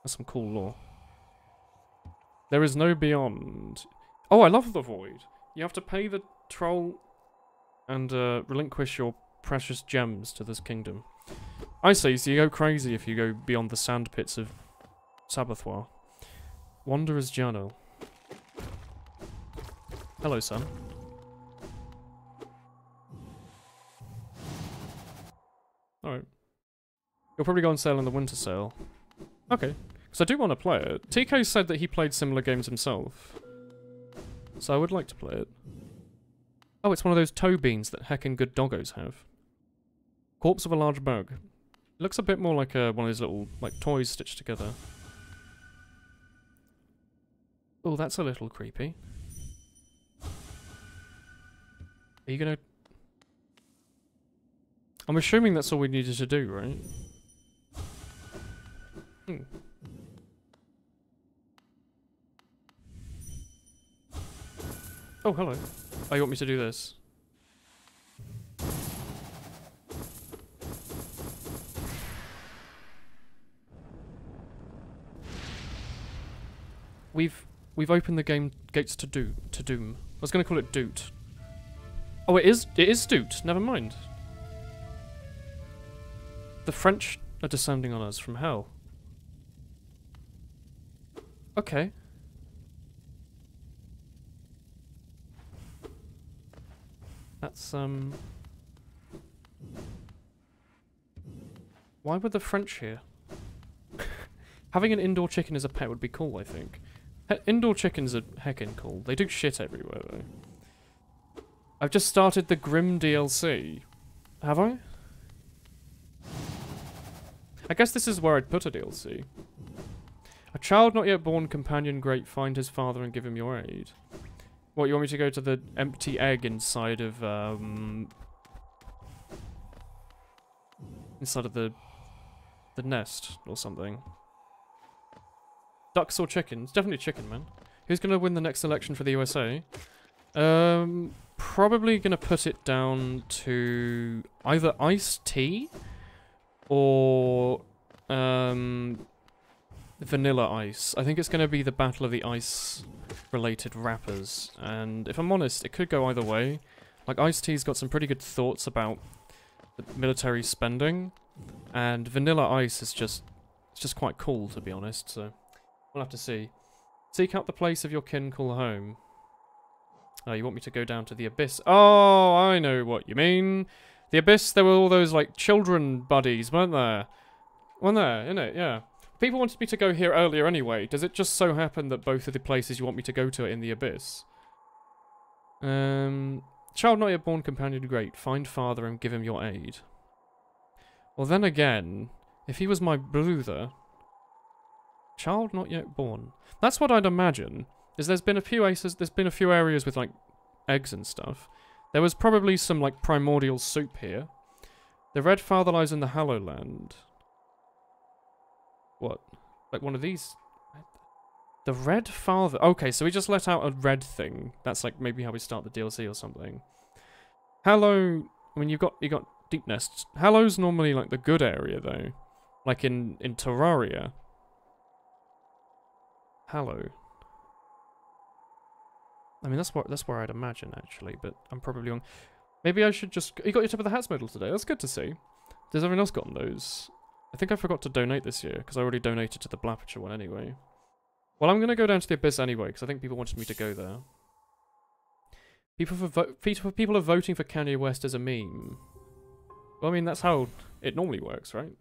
That's some cool lore. There is no beyond. Oh, I love the void. You have to pay the troll and relinquish your precious gems to this kingdom. I see, so you go crazy if you go beyond the sand pits of Sabathoir. Wanderer's Journal. Hello, son. Alright. You'll probably go on sale in the winter sale. Okay. Because I do want to play it. TK said that he played similar games himself. So I would like to play it. Oh, it's one of those toe beans that heckin' good doggos have. Corpse of a large bug. It looks a bit more like one of those little, like, toys stitched together. Oh, that's a little creepy. Are you gonna... I'm assuming that's all we needed to do, right? Hmm. Oh, hello. Oh, you want me to do this? We've opened the game gates to Doom. was going to call it Doot. Oh, it is Doot. Never mind. The French are descending on us from hell. Okay. That's, why were the French here? Having an indoor chicken as a pet would be cool, I think. Indoor chickens are heckin' cool. They do shit everywhere, though. I've just started the Grim DLC. Have I? I guess this is where I'd put a DLC. A child not yet born, companion great, find his father and give him your aid. What, you want me to go to the empty egg inside of, inside of the nest or something? Ducks or chickens? Definitely chicken, man. Who's gonna win the next election for the USA? Probably gonna put it down to either iced tea or vanilla ice. I think it's gonna be the battle of the ice-related rappers, and if I'm honest, it could go either way. Like, iced tea's got some pretty good thoughts about the military spending, and vanilla ice is just quite cool, to be honest. So we'll have to see. Seek out the place of your kin, call home. Oh, you want me to go down to the Abyss? Oh, I know what you mean. The Abyss, there were all those, like, children buddies, weren't there? Weren't there, innit? Yeah. People wanted me to go here earlier anyway. Does it just so happen that both of the places you want me to go to are in the Abyss? Child not yet born, companion great. Find father and give him your aid. Well, then again, if he was my brother... Child not yet born. That's what I'd imagine. Is there's been a few areas with, like, eggs and stuff. There was probably some, like, primordial soup here. The red father lies in the Hallow Land. What? Like one of these? The red father... Okay, so we just let out a red thing. That's, like, maybe how we start the DLC or something. Hallow... I mean, you got deep nests. Hallow's normally, like, the good area, though. Like in Terraria. Hallow. I mean, that's where I'd imagine, actually, but I'm probably wrong. Maybe I should just... You got your Tip of the Hats medal today. That's good to see. Has everyone else gotten those? I think I forgot to donate this year, because I already donated to the Blappiture one anyway. Well, I'm going to go down to the Abyss anyway, because I think people wanted me to go there. People are voting for Kanye West as a meme. Well, I mean, that's how it normally works, right?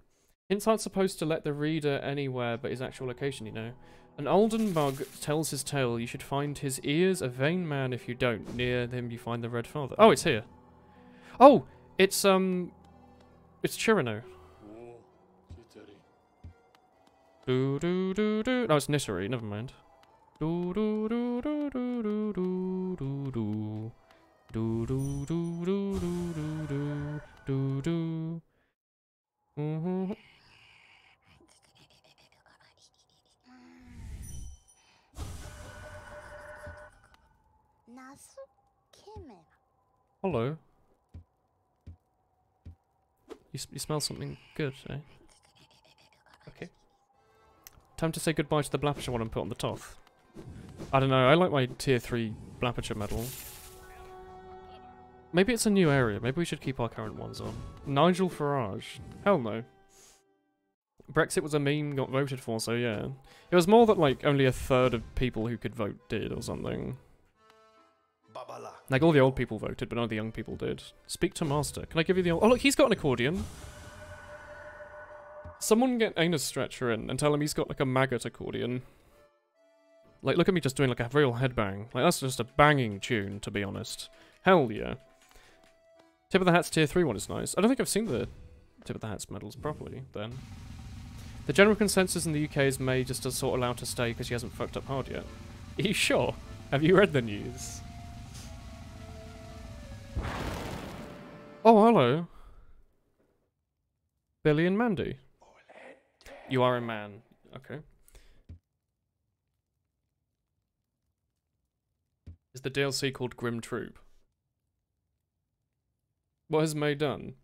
Hints aren't supposed to let the reader anywhere but his actual location, you know. An olden bug tells his tale. You should find his ears, a vain man if you don't. Near him you find the red father. Oh, it's here. Oh, it's Chirano. Do do do do. No, it's Nittery. Never mind. Do do do do do do do do do do do do do do do do do. Hello. You smell something good, eh? Okay. Time to say goodbye to the Blappiture one and put on the Toth. I don't know, I like my tier 3 Blappiture medal. Maybe it's a new area, maybe we should keep our current ones on. Nigel Farage. Hell no. Brexit was a meme, got voted for, so yeah. It was more that, like, only a third of people who could vote did or something. Like, all the old people voted, but none of the young people did. Speak to Master. Can I give you the old... Oh, look, he's got an accordion. Someone get Anus Stretcher in and tell him he's got, like, a maggot accordion. Like, look at me just doing, like, a real headbang. Like, that's just a banging tune, to be honest. Hell yeah. Tip of the Hats tier 3 one is nice. I don't think I've seen the Tip of the Hats medals properly, then. The general consensus in the UK is May just is sort of allowed to stay because she hasn't fucked up hard yet. Are you sure? Have you read the news? Oh, hello. Billy and Mandy. You are a man. Okay. Is the DLC called Grim Troop? What has May done?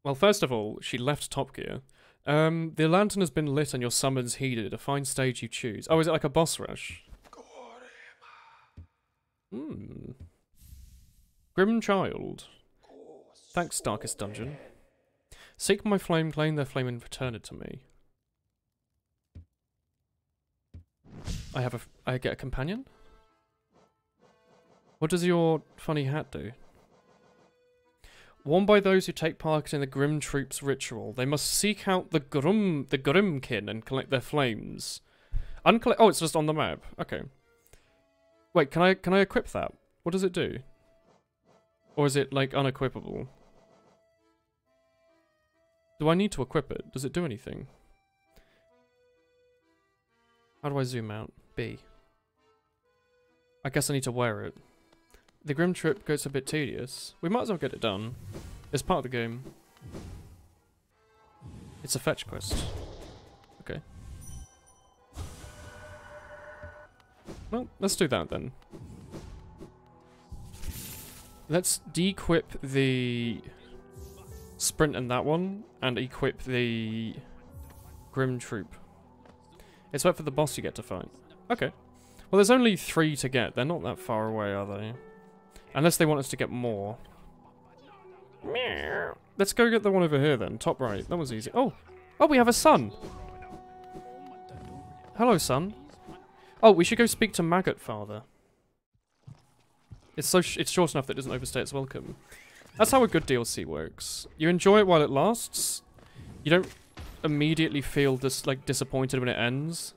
Well, first of all, she left Top Gear. The lantern has been lit and your summons heeded. A fine stage you choose. Oh, is it like a boss rush? Hmm. Grim Child. Thanks, Darkest Dungeon. Seek my flame, claim their flame, and return it to me. I get a companion? What does your funny hat do? Worn by those who take part in the Grim Troops ritual, they must seek out the Grimkin and collect their flames. Oh, it's just on the map. Okay. Wait, can I equip that? What does it do? Or is it like unequipable? Do I need to equip it? Does it do anything? How do I zoom out? B. I guess I need to wear it. The Grim Trip gets a bit tedious. We might as well get it done. It's part of the game. It's a fetch quest. Okay. Well, let's do that then. Let's de-equip the sprint in that one, and equip the Grim Troop. It's wait for the boss you get to fight. Okay. Well, there's only 3 to get. They're not that far away, are they? Unless they want us to get more. Let's go get the one over here then. Top right. That was easy. Oh! Oh, we have a son! Hello, son. Oh, we should go speak to Maggot Father. It's it's short enough that it doesn't overstay its welcome. That's how a good DLC works. You enjoy it while it lasts. You don't immediately feel disappointed when it ends.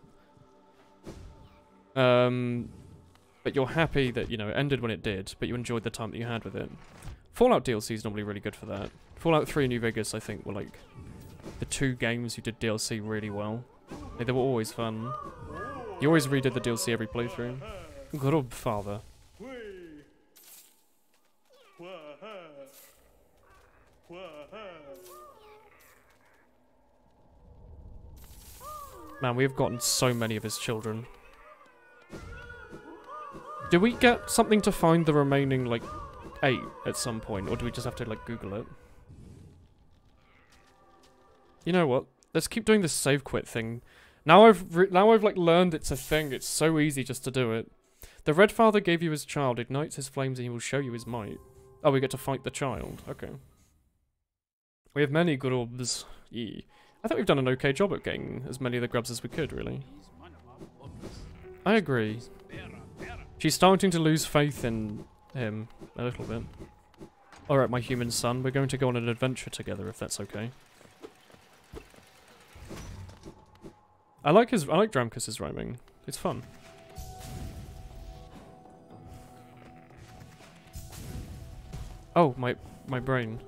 But you're happy that, you know, it ended when it did, but you enjoyed the time that you had with it. Fallout DLC is normally really good for that. Fallout 3 and New Vegas, I think, were like the 2 games who did DLC really well. They were always fun. You always redid the DLC every playthrough. Grub Father. Man, we have gotten so many of his children. Do we get something to find the remaining, like, 8 at some point? Or do we just have to, like, Google it? You know what? Let's keep doing this save quit thing. Now I've like, learned it's a thing. It's so easy just to do it. The Red Father gave you his child, ignites his flames, and he will show you his might. Oh, we get to fight the child. Okay. We have many grubs. Yeah. I think we've done an okay job at getting as many of the grubs as we could, really. I agree. She's starting to lose faith in him a little bit. Alright, my human son, we're going to go on an adventure together, if that's okay. I like Dramkus's rhyming. It's fun. Oh, my brain.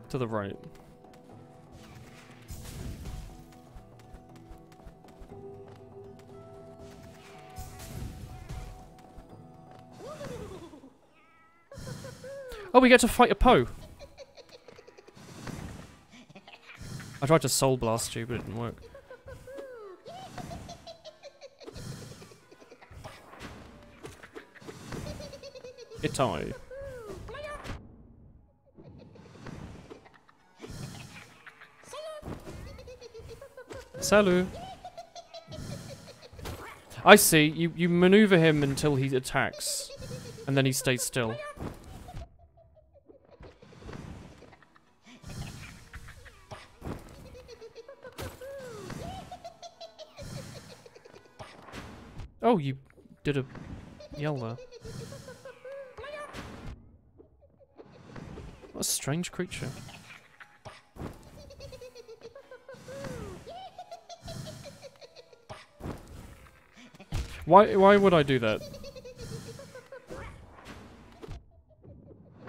To the right. Oh, we get to fight a Poe. I tried to soul blast you, but it didn't work. Itai. Salut. I see. You maneuver him until he attacks, and then he stays still. Oh, you did a yell there. What a strange creature. Why would I do that?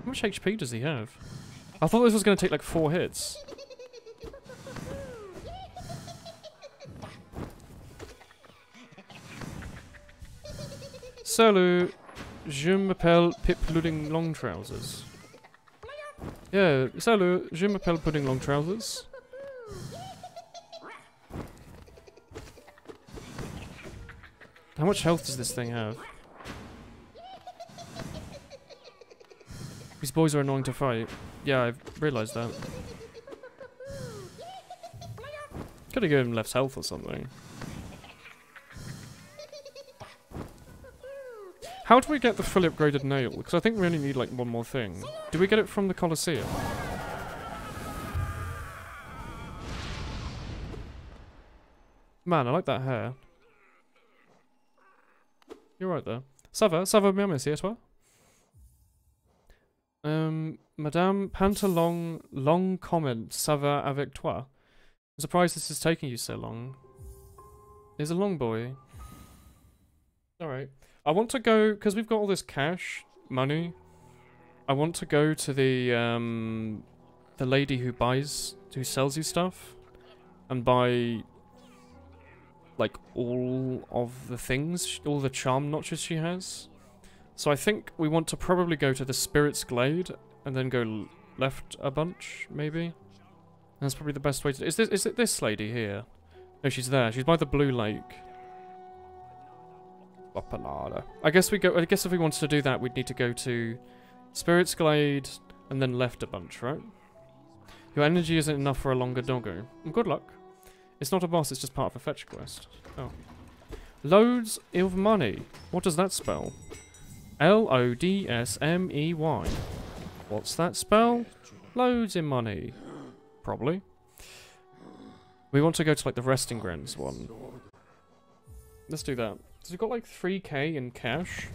How much HP does he have? I thought this was going to take like 4 hits. Salut, je m'appelle Pip Pudding Long Trousers. Yeah, salut, je m'appelle Pudding Long Trousers. How much health does this thing have? These boys are annoying to fight. Yeah, I've realised that. Could have given him less health or something. How do we get the fully upgraded nail? Because I think we only need like one more thing. Do we get it from the Colosseum? Man, I like that hair. You're right there. Ça va bien, merci, et toi? Madame Pantalon, long comment, ça va avec toi? I'm surprised this is taking you so long. He's a long boy. Alright. I want to go, because we've got all this cash, money. I want to go to the lady who sells you stuff. And buy, like, all of the things, all the charm notches she has. So I think we want to probably go to the Spirit's Glade, and then go left a bunch, maybe? That's probably the best way to... Is it this lady here? No, she's there. She's by the Blue Lake. I guess if we wanted to do that, we'd need to go to Spirit's Glade, and then left a bunch, right? Your energy isn't enough for a longer doggo. Good luck. It's not a boss, it's just part of a fetch quest. Oh. Loads of money. What does that spell? L-O-D-S-M-E-Y. What's that spell? Loads in money. Probably. We want to go to like the resting grounds one. Let's do that. So we've got like 3k in cash.